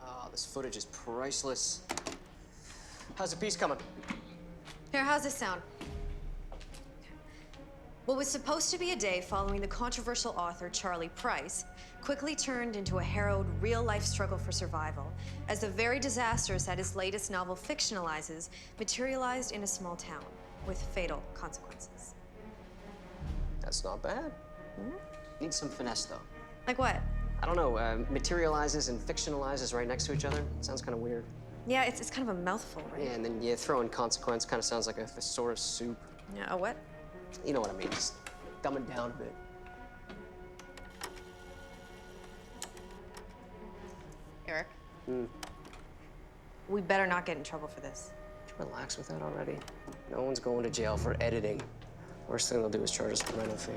Speaker 8: Oh, this footage is priceless. How's the piece coming?
Speaker 6: Here, how's this sound? What was supposed to be a day following the controversial author Charlie Price quickly turned into a harrowed, real-life struggle for survival as the very disasters that his latest novel fictionalizes materialized in a small town with fatal consequences.
Speaker 8: That's not bad. Needs some finesse, though.
Speaker 6: Like what?
Speaker 8: I don't know, materializes and fictionalizes right next to each other. Sounds kind of weird.
Speaker 6: Yeah, it's kind of a mouthful, right?
Speaker 8: Yeah, and then you throw in consequence, kind of sounds like a thesaurus soup.
Speaker 6: Yeah, a what?
Speaker 8: You know what I mean, just dumb it down a bit.
Speaker 6: Eric? We better not get in trouble for this.
Speaker 8: Relax with that already. No one's going to jail for editing. Worst thing they'll do is charge us a rental fee.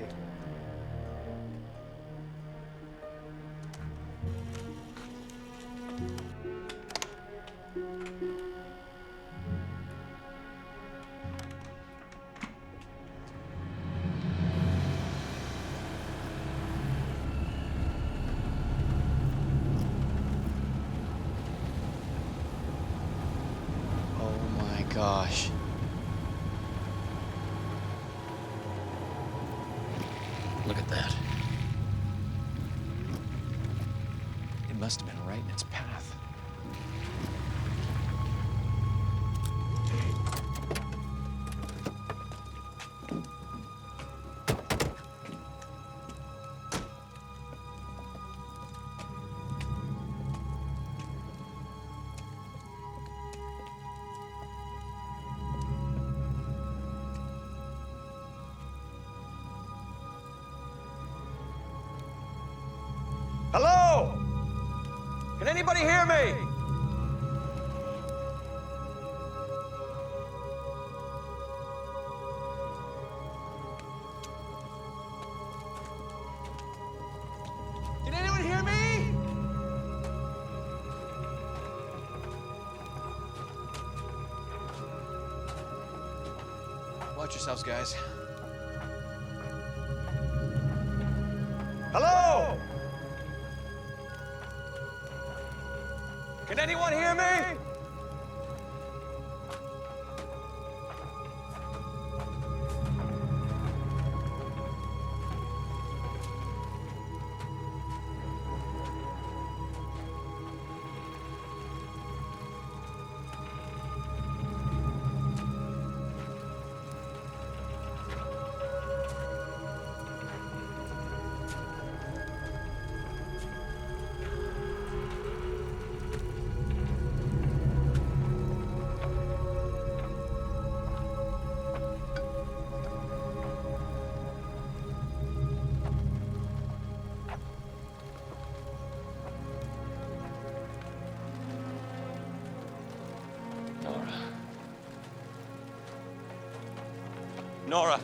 Speaker 1: Oh my gosh.
Speaker 10: Look at that. It must have been right in its path.
Speaker 16: Hello? Can anybody hear me? Can anyone hear me?
Speaker 10: Watch yourselves, guys.
Speaker 16: Hello? Can anyone hear me? Nora.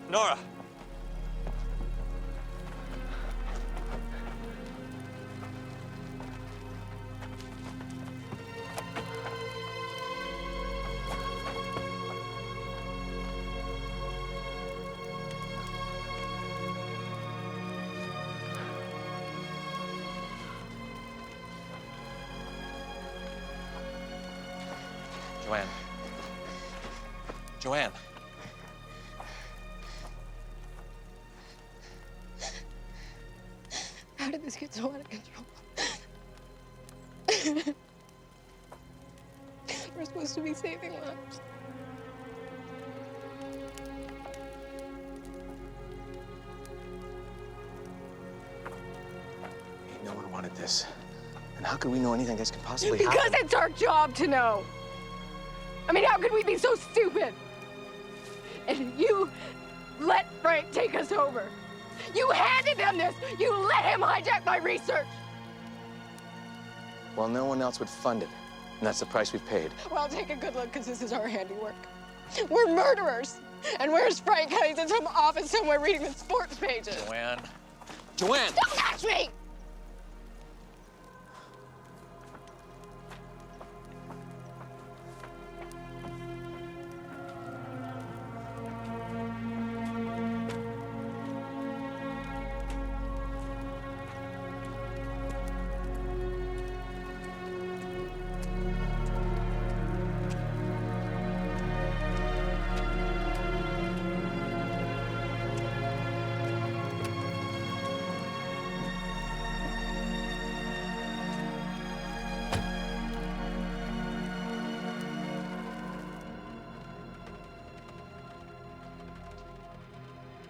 Speaker 16: Nora.
Speaker 10: Joanne. Joanne.
Speaker 2: How did this get so out of control? We're supposed to be saving lives.
Speaker 14: No one wanted this.
Speaker 10: And how could we know anything this could possibly
Speaker 17: Because
Speaker 10: happen?
Speaker 17: it's our job to know. I mean, how could we be so stupid? And you let Frank take us over. You handed him this. You let him hijack my research.
Speaker 10: Well, no one else would fund it. And that's the price we've paid.
Speaker 17: Well, take a good look, because this is our handiwork. We're murderers. And where's Frank? He's in some office somewhere reading the sports pages.
Speaker 16: Joanne.
Speaker 10: Joanne!
Speaker 17: Don't touch me!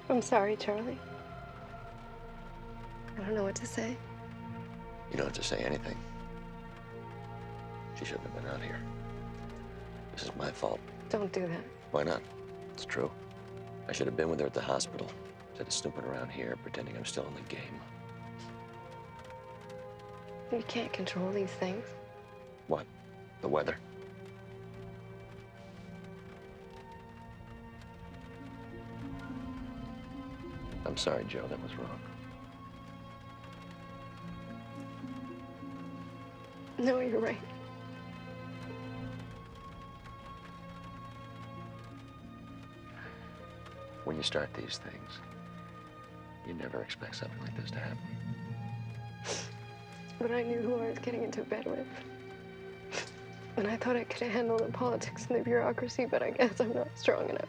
Speaker 2: I'm sorry, Charlie. I don't know what to say.
Speaker 18: You don't have to say anything. She shouldn't have been out here. This is my fault.
Speaker 2: Don't do that.
Speaker 18: Why not? It's true. I should have been with her at the hospital instead of snooping around here, pretending I'm still in the game.
Speaker 2: You can't control these things.
Speaker 18: What? The weather? I'm sorry, Joe. That was wrong.
Speaker 2: No, you're right.
Speaker 18: When you start these things, you never expect something like this to happen.
Speaker 2: But I knew who I was getting into bed with. And I thought I could handle the politics and the bureaucracy, but I guess I'm not strong enough.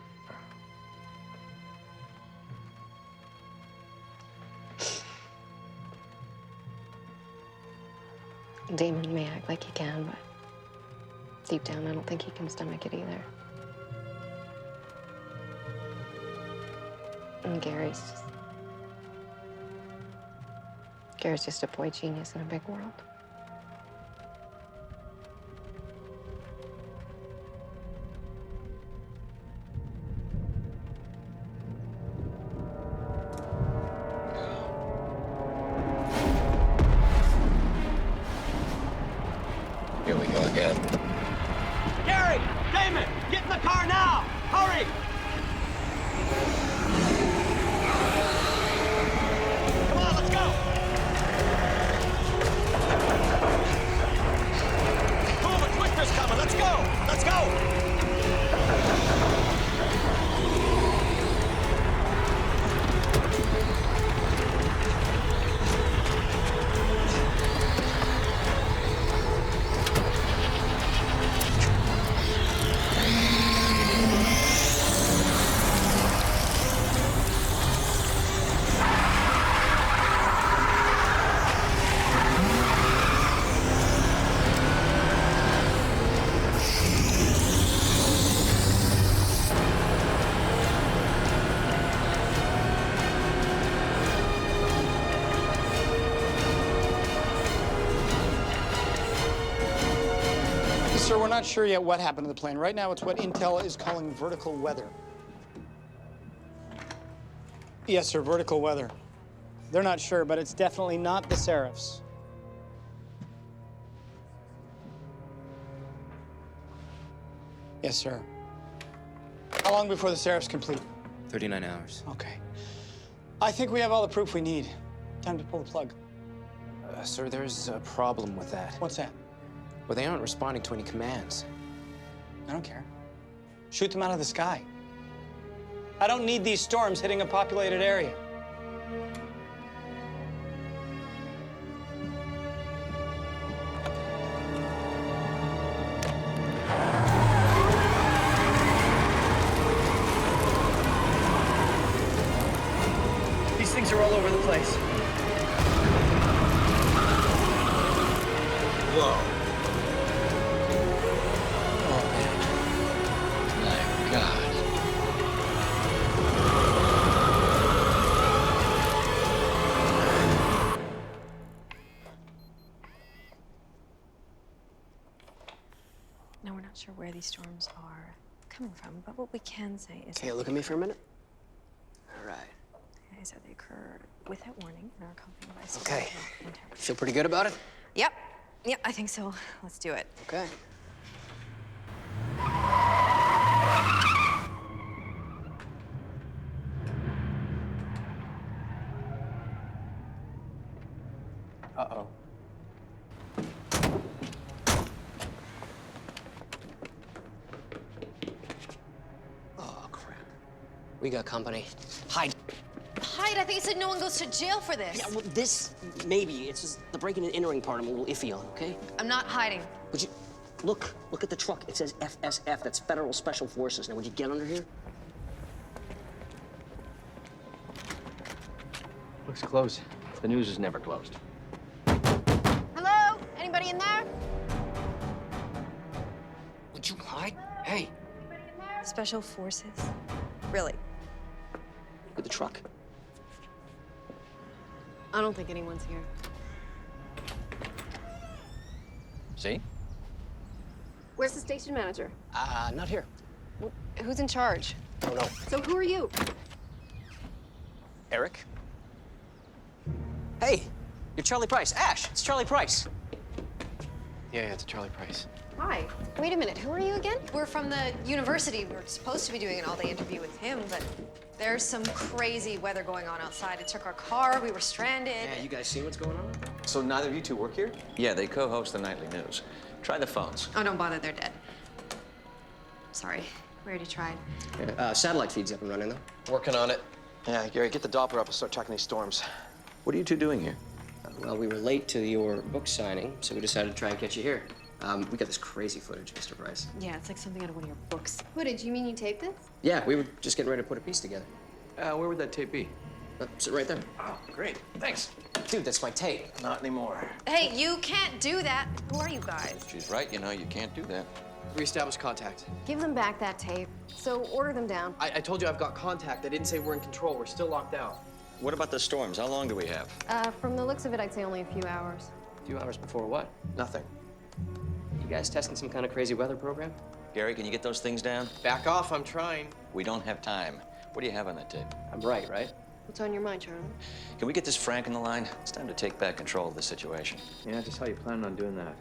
Speaker 2: Damon may act like he can, but deep down, I don't think he can stomach it either. And Gary's just a boy genius in a big world.
Speaker 18: Here we go again.
Speaker 16: Gary! Damon! Get in the car now! Hurry! Come on, let's go! Move it, Twister's coming! Let's go! Let's go!
Speaker 9: Sir, we're not sure yet what happened to the plane. Right now, it's what Intel is calling vertical weather. Yes, sir, vertical weather. They're not sure, but it's definitely not the Seraphs. Yes, sir. How long before the Seraphs complete?
Speaker 14: 39 hours.
Speaker 9: Okay. I think we have all the proof we need. Time to pull the plug.
Speaker 14: Sir, there's a problem with that.
Speaker 9: What's that?
Speaker 14: Well, they aren't responding to any commands.
Speaker 9: I don't care. Shoot them out of the sky. I don't need these storms hitting a populated area.
Speaker 1: These things are all over the place.
Speaker 18: Whoa. My God.
Speaker 6: not sure where these storms are coming from, but what we can say is
Speaker 8: Okay, look at me for a minute. All right.
Speaker 6: is that they occur without warning and are accompanied by severe
Speaker 8: Okay.
Speaker 6: heat and temperature.
Speaker 8: Feel pretty good about it?
Speaker 6: Yep. Yep, I think so. Let's do it.
Speaker 8: Okay. Uh-oh. Oh, crap. We got company. Hide.
Speaker 6: Hide, I think you said no one goes to jail for this.
Speaker 8: Yeah, well, this, maybe. It's just the breaking and entering part I'm a little iffy on, okay?
Speaker 6: I'm not hiding.
Speaker 8: Would you, look at the truck. It says FSF, that's Federal Special Forces. Now, would you get under here?
Speaker 14: Looks closed. The news is never closed.
Speaker 2: Hello? Anybody in there?
Speaker 8: Would you hide? Hey.
Speaker 6: Special forces? Really?
Speaker 8: With the truck.
Speaker 2: I don't think anyone's here.
Speaker 14: See?
Speaker 2: Where's the station manager?
Speaker 8: Not here.
Speaker 2: Who's in charge?
Speaker 8: Oh, no.
Speaker 2: So who are you?
Speaker 8: Eric? Hey, you're Charlie Price. Ash, it's Charlie Price.
Speaker 14: Yeah, it's Charlie Price.
Speaker 2: Hi. Wait a minute, who are you again?
Speaker 6: We're from the university. We're supposed to be doing an all-day interview with him, but there's some crazy weather going on outside. It took our car, we were stranded.
Speaker 8: Yeah, you guys see what's going on?
Speaker 10: So neither of you two work here?
Speaker 4: Yeah, they co-host the nightly news. Try the phones.
Speaker 6: Oh, don't bother, they're dead. Sorry, we already tried.
Speaker 8: Satellite feed's up and running, though.
Speaker 10: Working on it. Yeah, Gary, get the Doppler up and start tracking these storms.
Speaker 4: What are you two doing here?
Speaker 8: Well, we were late to your book signing, so we decided to try and catch you here. We got this crazy footage, Mr. Price.
Speaker 6: Yeah, it's like something out of one of your books.
Speaker 2: Footage, you mean you taped this?
Speaker 8: Yeah, we were just getting ready to put a piece together.
Speaker 10: Where would that tape be?
Speaker 8: Sit right there.
Speaker 10: Oh, great. Thanks.
Speaker 8: Dude, that's my tape.
Speaker 10: Not anymore.
Speaker 6: Hey, you can't do that. Who are you guys?
Speaker 4: She's right, you know, you can't do that.
Speaker 1: Reestablish contact.
Speaker 2: Give them back that tape. So order them down.
Speaker 1: I told you I've got contact. I didn't say we're in control. We're still locked out.
Speaker 4: What about the storms? How long do we have?
Speaker 2: From the looks of it, I'd say only a few hours.
Speaker 8: A few hours before what?
Speaker 10: Nothing.
Speaker 8: You guys testing some kind of crazy weather program?
Speaker 4: Gary, can you get those things down?
Speaker 1: Back off, I'm trying.
Speaker 4: We don't have time. What do you have on that tape?
Speaker 8: I'm right?
Speaker 2: What's on your mind, Charlie?
Speaker 4: Can we get this Frank on the line? It's time to take back control of the situation.
Speaker 14: Yeah, just how you planning on doing that?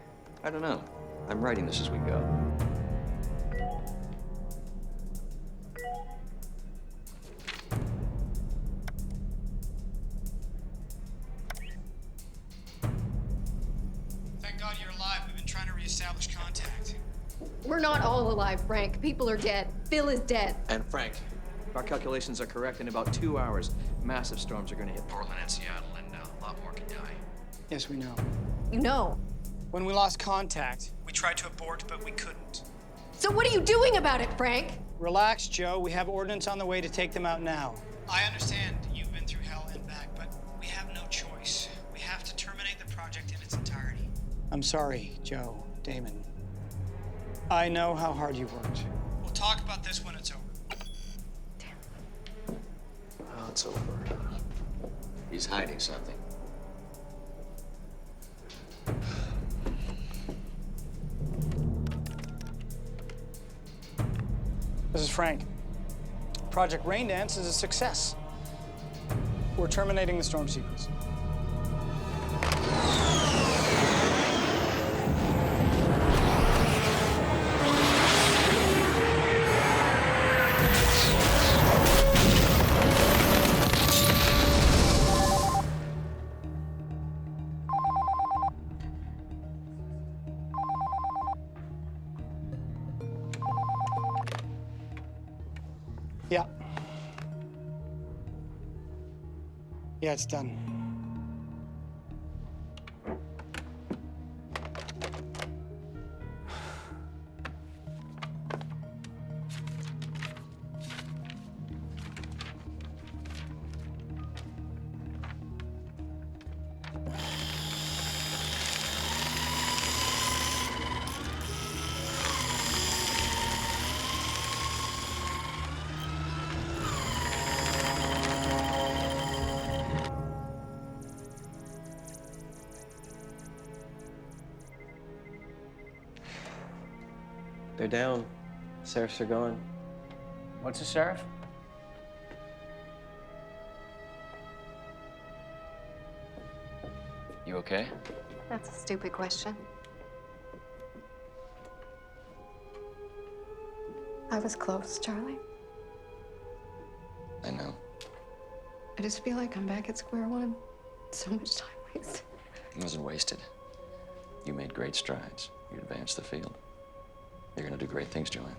Speaker 4: I don't know. I'm writing this as we go.
Speaker 9: Thank God you're alive. We've been trying to reestablish contact.
Speaker 2: We're not all alive, Frank. People are dead. Phil is dead.
Speaker 10: And Frank,
Speaker 14: If our calculations are correct, in about 2 hours, massive storms are going to hit Portland and Seattle, and a lot more can die.
Speaker 9: Yes, we know.
Speaker 2: You know.
Speaker 9: When we lost contact, we tried to abort, but we couldn't.
Speaker 2: So what are you doing about it, Frank?
Speaker 9: Relax, Joe. We have ordnance on the way to take them out now. I understand you've been through hell and back, but we have no choice. We have to terminate the project in its entirety. I'm sorry, Joe, Damon. I know how hard you've worked. We'll talk about this when it's over.
Speaker 10: oh, it's over.
Speaker 4: He's hiding something.
Speaker 9: This is Frank. Project Rain Dance is a success. We're terminating the storm sequence. Yeah. Yeah, it's done.
Speaker 7: They're down. The Seraphs are gone.
Speaker 16: What's a Seraph?
Speaker 4: You okay?
Speaker 2: That's a stupid question. I was close, Charlie.
Speaker 4: I know.
Speaker 2: I just feel like I'm back at square one. So much time wasted.
Speaker 4: It wasn't wasted. You made great strides. You advanced the field. You're gonna do great things, Joanne.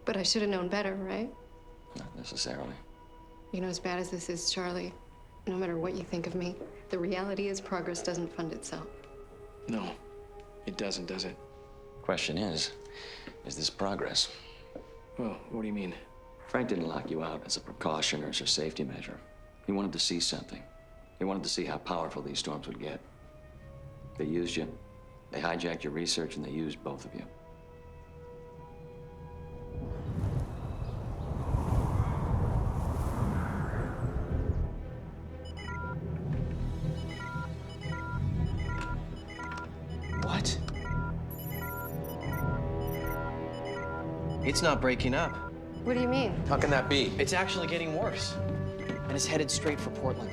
Speaker 2: But I should have known better, right?
Speaker 4: Not necessarily.
Speaker 2: You know, as bad as this is, Charlie, no matter what you think of me, the reality is progress doesn't fund itself.
Speaker 10: No, it doesn't, does it?
Speaker 4: Question is this progress?
Speaker 10: Well, what do you mean?
Speaker 4: Frank didn't lock you out as a precaution or as a safety measure. He wanted to see something. He wanted to see how powerful these storms would get. They used you, they hijacked your research, and they used both of you.
Speaker 7: What? It's not breaking up.
Speaker 2: What do you mean?
Speaker 7: How can that be? It's actually getting worse. And it's headed straight for Portland.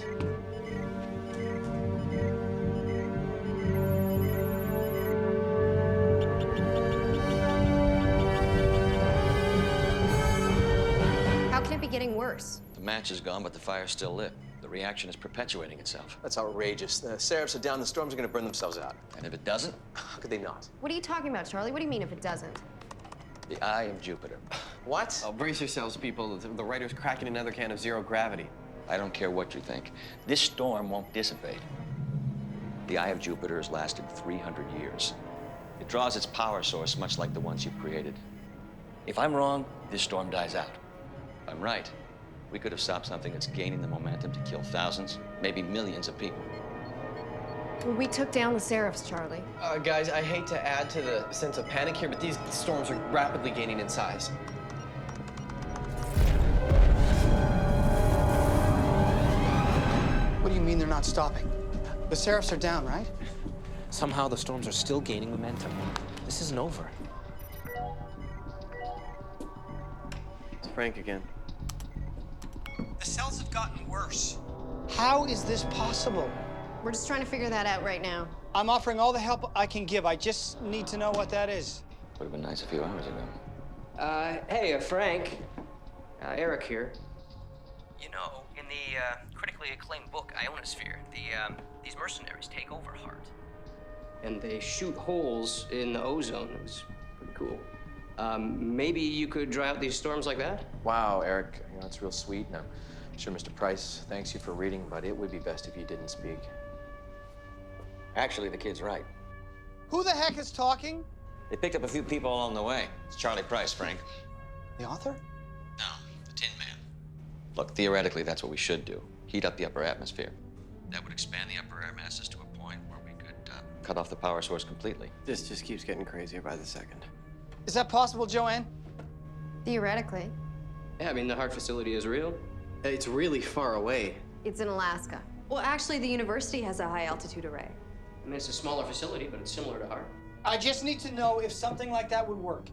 Speaker 2: How can it be getting worse?
Speaker 4: The match is gone, but the fire's still lit. The reaction is perpetuating itself.
Speaker 7: That's outrageous. The Seraphs are down, the storms are gonna burn themselves out.
Speaker 4: And if it doesn't?
Speaker 7: How could they not?
Speaker 2: What are you talking about, Charlie? What do you mean if it doesn't?
Speaker 4: The eye of Jupiter.
Speaker 7: What?
Speaker 1: Oh, brace yourselves, people. The writer's cracking another can of zero gravity.
Speaker 4: I don't care what you think. This storm won't dissipate. The eye of Jupiter has lasted 300 years. It draws its power source much like the ones you created. If I'm wrong, this storm dies out. If I'm right, we could have stopped something that's gaining the momentum to kill thousands, maybe millions of people.
Speaker 2: Well, we took down the Seraphs, Charlie.
Speaker 7: Guys, I hate to add to the sense of panic here, but these storms are rapidly gaining in size.
Speaker 12: What do you mean they're not stopping? The Seraphs are down, right? Somehow the storms are still gaining momentum. This isn't over.
Speaker 7: It's Frank again.
Speaker 9: The cells have gotten worse.
Speaker 12: How is this possible?
Speaker 2: We're just trying to figure that out right now.
Speaker 9: I'm offering all the help I can give. I just need to know what that is.
Speaker 4: Would have been nice a few hours ago.
Speaker 8: Hey, Frank. Eric here. You know, in the critically acclaimed book, Ionosphere, these mercenaries take over Hart. And they shoot holes in the ozone. It was pretty cool. Maybe you could dry out these storms like that?
Speaker 14: Wow, Eric, you know, it's real sweet. And I'm sure Mr. Price thanks you for reading, but it would be best if you didn't speak.
Speaker 4: Actually, the kid's right.
Speaker 9: Who the heck is talking?
Speaker 4: They picked up a few people along the way. It's Charlie Price, Frank.
Speaker 12: The author?
Speaker 4: No, the Tin Man. Look, theoretically, that's what we should do. Heat up the upper atmosphere. That would expand the upper air masses to a point where we could cut off the power source completely.
Speaker 7: This just keeps getting crazier by the second.
Speaker 9: Is that possible, Joanne?
Speaker 2: Theoretically.
Speaker 8: Yeah, I mean, the Hart facility is real.
Speaker 7: It's really far away.
Speaker 2: It's in Alaska.
Speaker 6: Well, actually, the university has a high-altitude array.
Speaker 8: I mean, it's a smaller facility, but it's similar to Hart.
Speaker 9: I just need to know if something like that would work.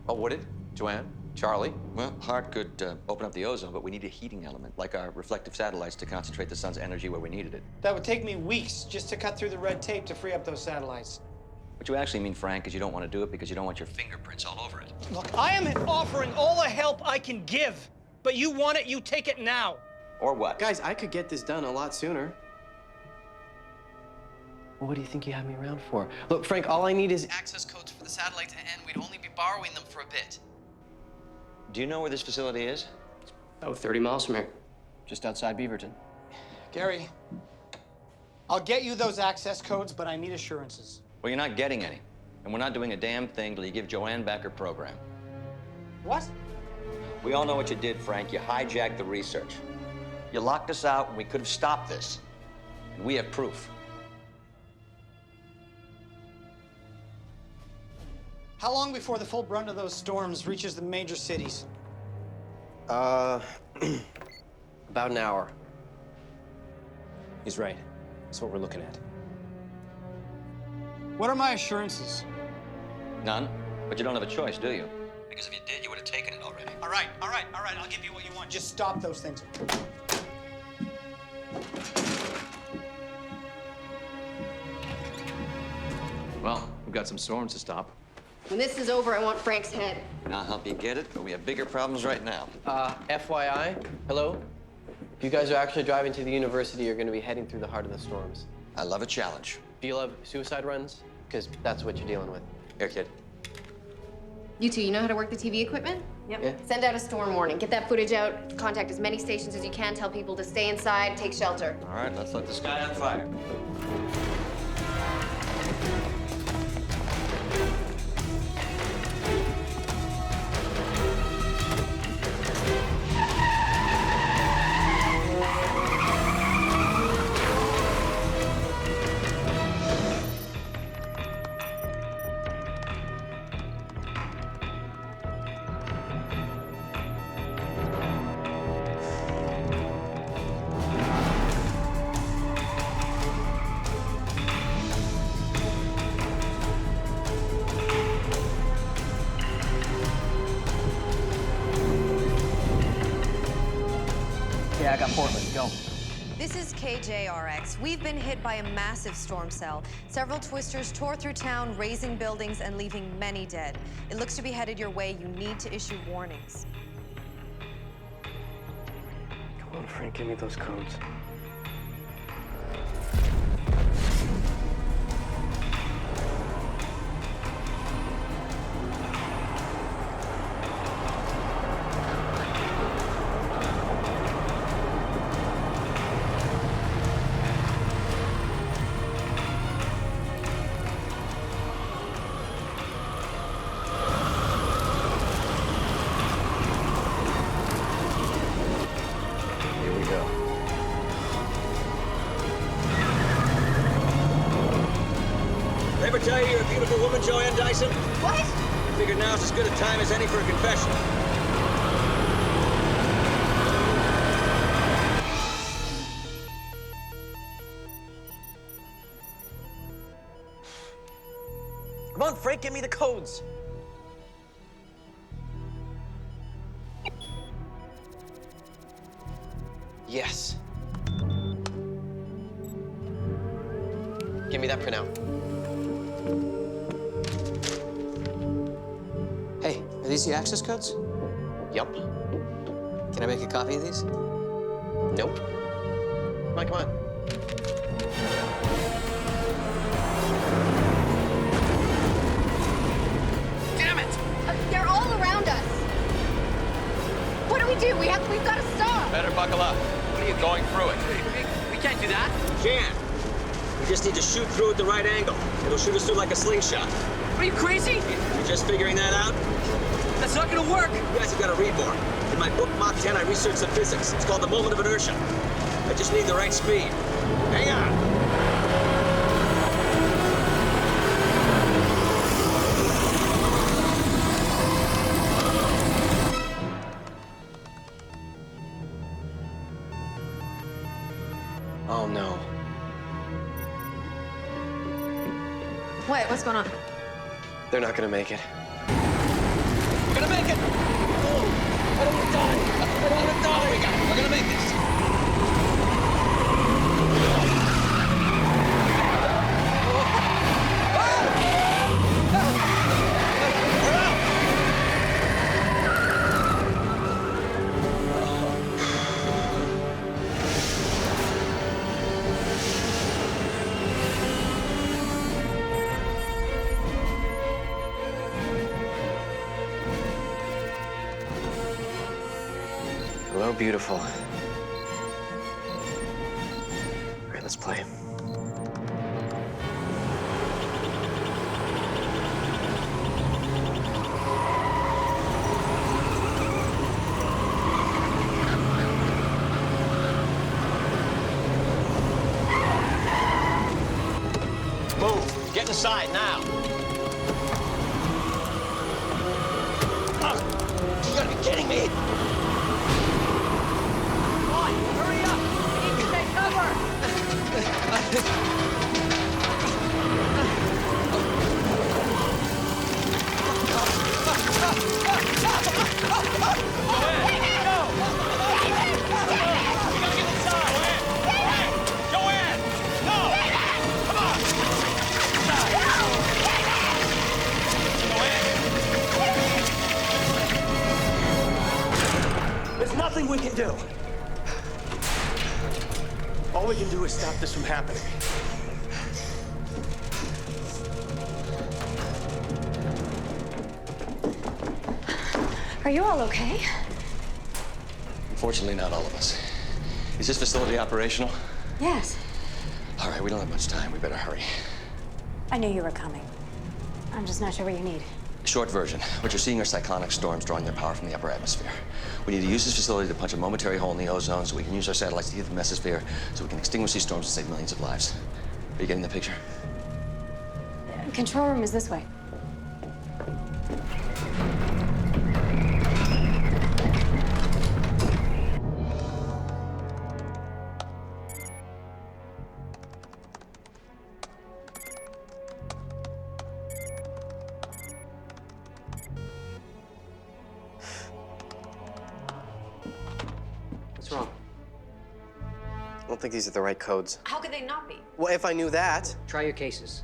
Speaker 14: Oh, would it? Joanne? Charlie?
Speaker 4: Well, Hart could open up the ozone, but we need a heating element, like our reflective satellites, to concentrate the sun's energy where we needed it.
Speaker 9: That would take me weeks just to cut through the red tape to free up those satellites.
Speaker 4: What you actually mean, Frank, is you don't want to do it because you don't want your fingerprints all over it.
Speaker 9: Look, I am offering all the help I can give, but you want it, you take it now.
Speaker 4: Or what?
Speaker 7: Guys, I could get this done a lot sooner. Well, what do you think you have me around for? Look, Frank, all I need is access codes for the satellites, and we'd only be borrowing them for a bit.
Speaker 4: Do you know where this facility is?
Speaker 8: Oh, 30 miles from here.
Speaker 7: Just outside Beaverton.
Speaker 9: Gary, I'll get you those access codes, but I need assurances.
Speaker 4: Well, you're not getting any. And we're not doing a damn thing till you give Joanne back her program.
Speaker 9: What?
Speaker 4: We all know what you did, Frank. You hijacked the research. You locked us out, and we could have stopped this. And we have proof.
Speaker 9: How long before the full brunt of those storms reaches the major cities?
Speaker 7: About an hour.
Speaker 12: He's right. That's what we're looking at.
Speaker 9: What are my assurances?
Speaker 4: None. But you don't have a choice, do you? Because if you did, you would have taken it already.
Speaker 9: All right, I'll give you what you want. Just stop those things.
Speaker 14: Well, we've got some storms to stop.
Speaker 2: When this is over, I want Frank's head.
Speaker 4: And I'll help you get it, but we have bigger problems right now.
Speaker 7: FYI, hello? If you guys are actually driving to the university, you're going to be heading through the heart of the storms.
Speaker 4: I love a challenge.
Speaker 7: Do you love suicide runs? Because that's what you're dealing with.
Speaker 4: Here, kid.
Speaker 2: You two, you know how to work the TV equipment?
Speaker 7: Yep. Yeah.
Speaker 2: Send out a storm warning. Get that footage out. Contact as many stations as you can. Tell people to stay inside, take shelter.
Speaker 4: All right, let's let the sky on fire.
Speaker 7: Yeah, I got Portland. Go.
Speaker 6: This is KJRX. We've been hit by a massive storm cell. Several twisters tore through town, razing buildings and leaving many dead. It looks to be headed your way. You need to issue warnings.
Speaker 7: Come on, Frank, give me those codes. Here we go.
Speaker 16: Did I ever tell you you're a beautiful woman, Joanne Dyson?
Speaker 2: What?
Speaker 16: I figured now's as good a time as any for a confession.
Speaker 7: Come on, Frank, give me the codes. Yes. Give me that printout.
Speaker 8: Hey, are these the access codes?
Speaker 7: Yup.
Speaker 8: Can I make a copy of these?
Speaker 7: Nope. Come on, come on.
Speaker 17: Damn it!
Speaker 2: They're all around us. What do? We've got to stop.
Speaker 16: Better buckle up. What are you going through it?
Speaker 15: We can't do that.
Speaker 16: Can't. We just need to shoot through at the right angle. It'll shoot us through like a slingshot.
Speaker 15: Are you crazy?
Speaker 16: You just figuring that out?
Speaker 15: That's not gonna work.
Speaker 16: You guys have got to read more. In my book, Mach 10, I researched the physics. It's called the moment of inertia. I just need the right speed. Hang on.
Speaker 7: Oh, no.
Speaker 6: What? What's going on?
Speaker 7: They're not gonna make it.
Speaker 16: We're gonna make it! Oh, I don't want to die! I don't want to die! We're gonna make this!
Speaker 7: Hello, beautiful. All right, let's play.
Speaker 16: Move! Get inside now! Oh, you gotta be kidding me!
Speaker 17: Hurry up! We need to take cover!
Speaker 19: stop this from happening.
Speaker 6: Are you all okay?
Speaker 4: Unfortunately, not all of us. Is this facility operational?
Speaker 6: Yes.
Speaker 4: All right, we don't have much time. We better hurry.
Speaker 20: I knew you were coming. I'm just not sure what you need.
Speaker 4: Short version. What you're seeing are cyclonic storms drawing their power from the upper atmosphere. We need to use this facility to punch a momentary hole in the ozone so we can use our satellites to heat the mesosphere so we can extinguish these storms and save millions of lives. Are you getting the picture?
Speaker 20: Control room is this way.
Speaker 8: What's wrong?
Speaker 7: I don't think these are the right codes.
Speaker 6: How could they not be?
Speaker 7: Well, if I knew that.
Speaker 8: Try your cases.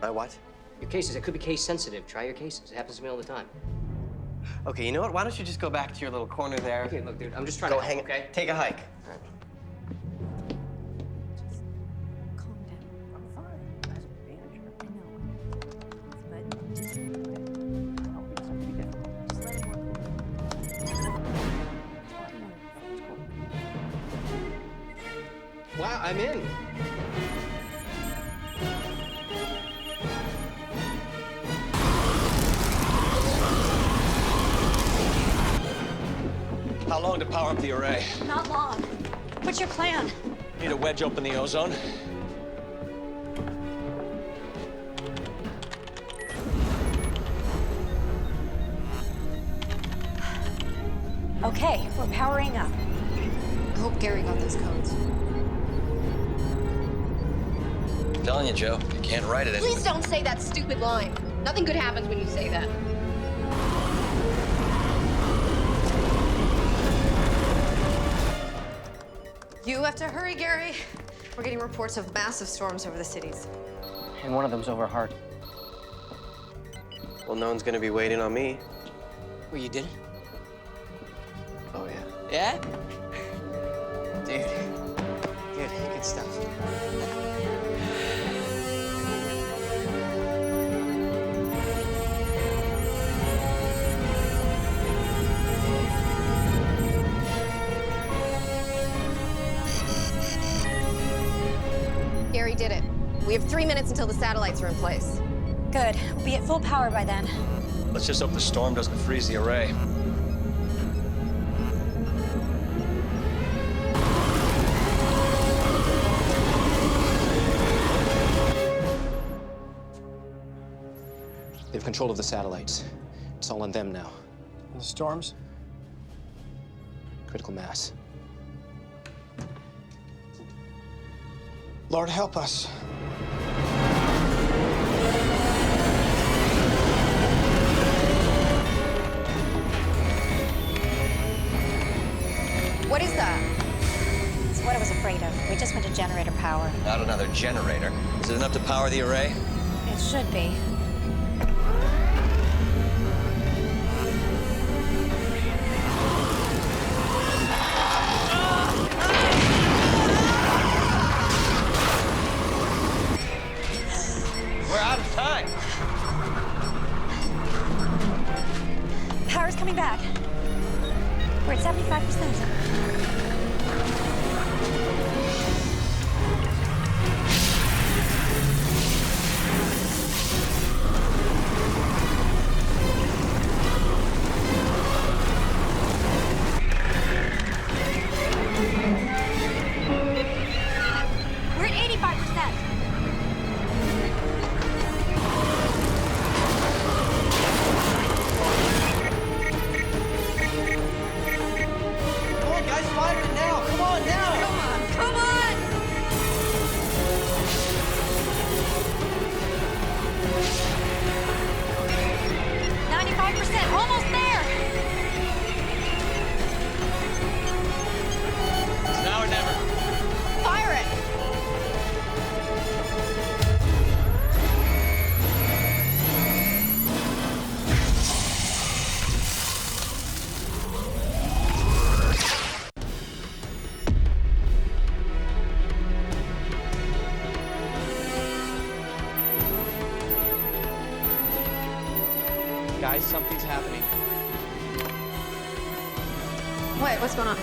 Speaker 7: My what?
Speaker 8: Your cases. It could be case sensitive. Try your cases. It happens to me all the time.
Speaker 7: Okay, you know what? Why don't you just go back to your little corner there?
Speaker 8: Okay, look, dude, I'm just trying
Speaker 7: go
Speaker 8: to help,
Speaker 7: hang.
Speaker 8: okay?
Speaker 7: Take a hike.
Speaker 8: All right.
Speaker 7: Wow, I'm in.
Speaker 19: How long to power up the array?
Speaker 20: Not long. What's your plan?
Speaker 19: Need to wedge open the ozone.
Speaker 20: Okay, we're powering up.
Speaker 6: I hope Gary got those codes.
Speaker 4: I'm telling you, Joe, you can't write it.
Speaker 2: Please don't say that stupid line. Nothing good happens when you say that.
Speaker 6: You have to hurry, Gary. We're getting reports of massive storms over the cities.
Speaker 8: And one of them's over Hart.
Speaker 7: Well, no one's gonna be waiting on me.
Speaker 12: Well, you did it?
Speaker 7: Oh, yeah.
Speaker 12: Yeah?
Speaker 7: Dude. Good stuff.
Speaker 2: Gary did it. We have 3 minutes until the satellites are in place.
Speaker 20: Good. We'll be at full power by then.
Speaker 19: Let's just hope the storm doesn't freeze the array.
Speaker 10: They have control of the satellites. It's all on them now.
Speaker 19: And the storms?
Speaker 10: Critical mass.
Speaker 19: Lord, help us.
Speaker 2: What is that?
Speaker 20: It's what I was afraid of. We just went to generator power.
Speaker 4: Not another generator. Is it enough to power the array?
Speaker 20: It should be.
Speaker 19: We're out of time.
Speaker 20: Power's coming back. We're at 75%. We're at 85%.
Speaker 7: Come on, guys, fire it now. Come on, now.
Speaker 6: Come on!
Speaker 20: 95%, almost there.
Speaker 19: It's now or never.
Speaker 2: Fire it!
Speaker 7: Guys, something's happening.
Speaker 2: What? What's going on?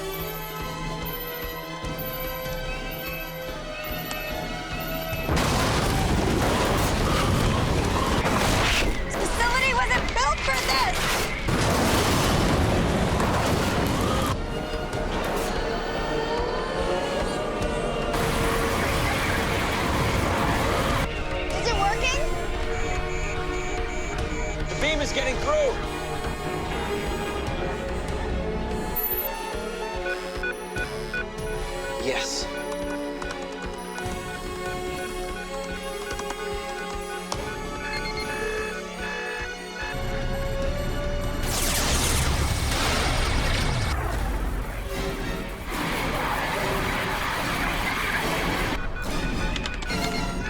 Speaker 17: This facility wasn't built for this!
Speaker 5: Is it working?
Speaker 16: The beam is getting through.
Speaker 7: Yes.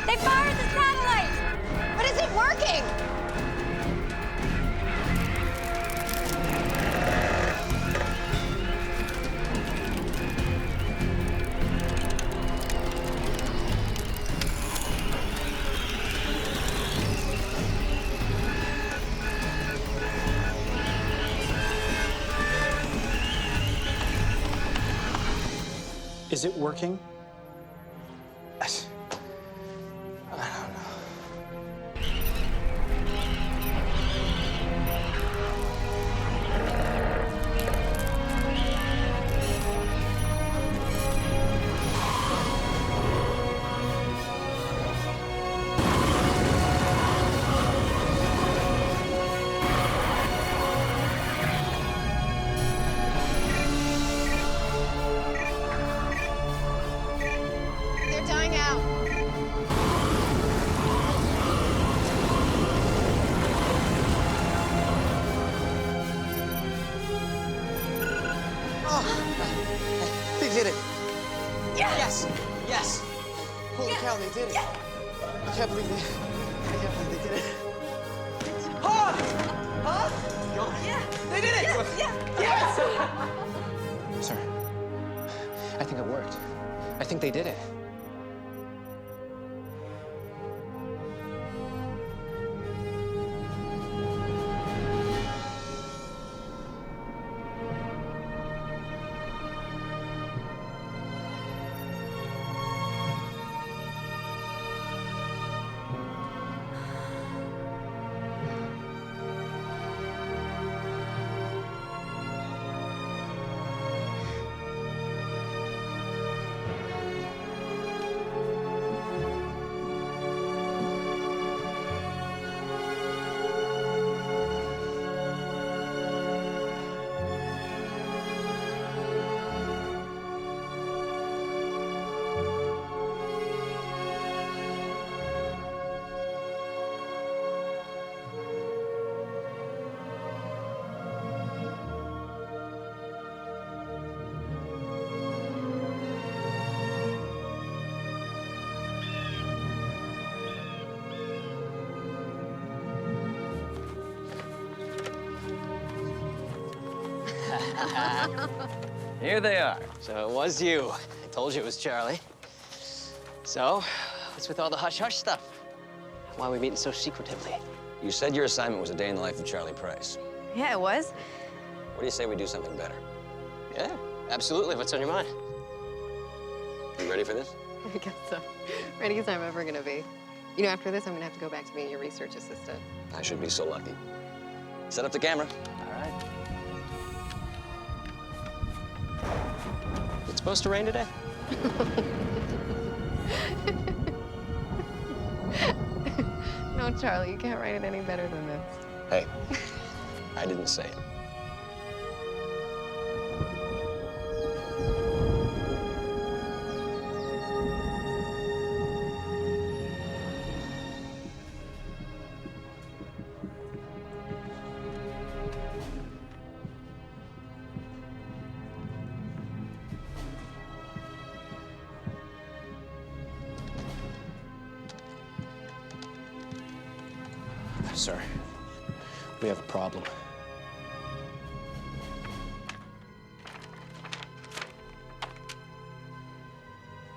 Speaker 17: They fired the satellite!
Speaker 5: But is it working?
Speaker 9: Is it working?
Speaker 12: I don't know.
Speaker 5: They're dying out.
Speaker 12: They did it.
Speaker 5: Yes!
Speaker 12: Yes. Holy cow, they did it. I can't believe they did it.
Speaker 5: Huh? Yeah.
Speaker 12: They did it!
Speaker 5: Yes!
Speaker 8: Sir, I think it worked. I think they did it.
Speaker 4: Here they are.
Speaker 8: So it was you. I told you it was Charlie. So, what's with all the hush-hush stuff? Why are we meeting so secretively?
Speaker 4: You said your assignment was a day in the life of Charlie Price.
Speaker 2: Yeah, it was.
Speaker 4: What do you say we do something better?
Speaker 8: Yeah, absolutely. What's on your mind?
Speaker 4: You ready for this?
Speaker 2: I guess so. Ready as I'm ever gonna be. You know, after this, I'm gonna have to go back to being your research assistant.
Speaker 4: I should be so lucky. Set up the camera.
Speaker 8: All right. It's supposed to rain today?
Speaker 2: No, Charlie, you can't write it any better than this.
Speaker 4: Hey, I didn't say it.
Speaker 8: Sir, we have a problem.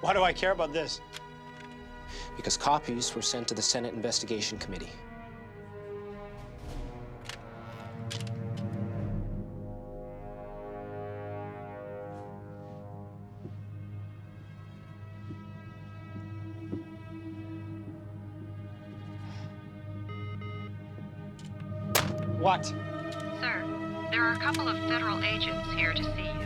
Speaker 9: Why do I care about this?
Speaker 8: Because copies were sent to the Senate Investigation Committee.
Speaker 9: What?
Speaker 13: Sir, there are a couple of federal agents here to see you.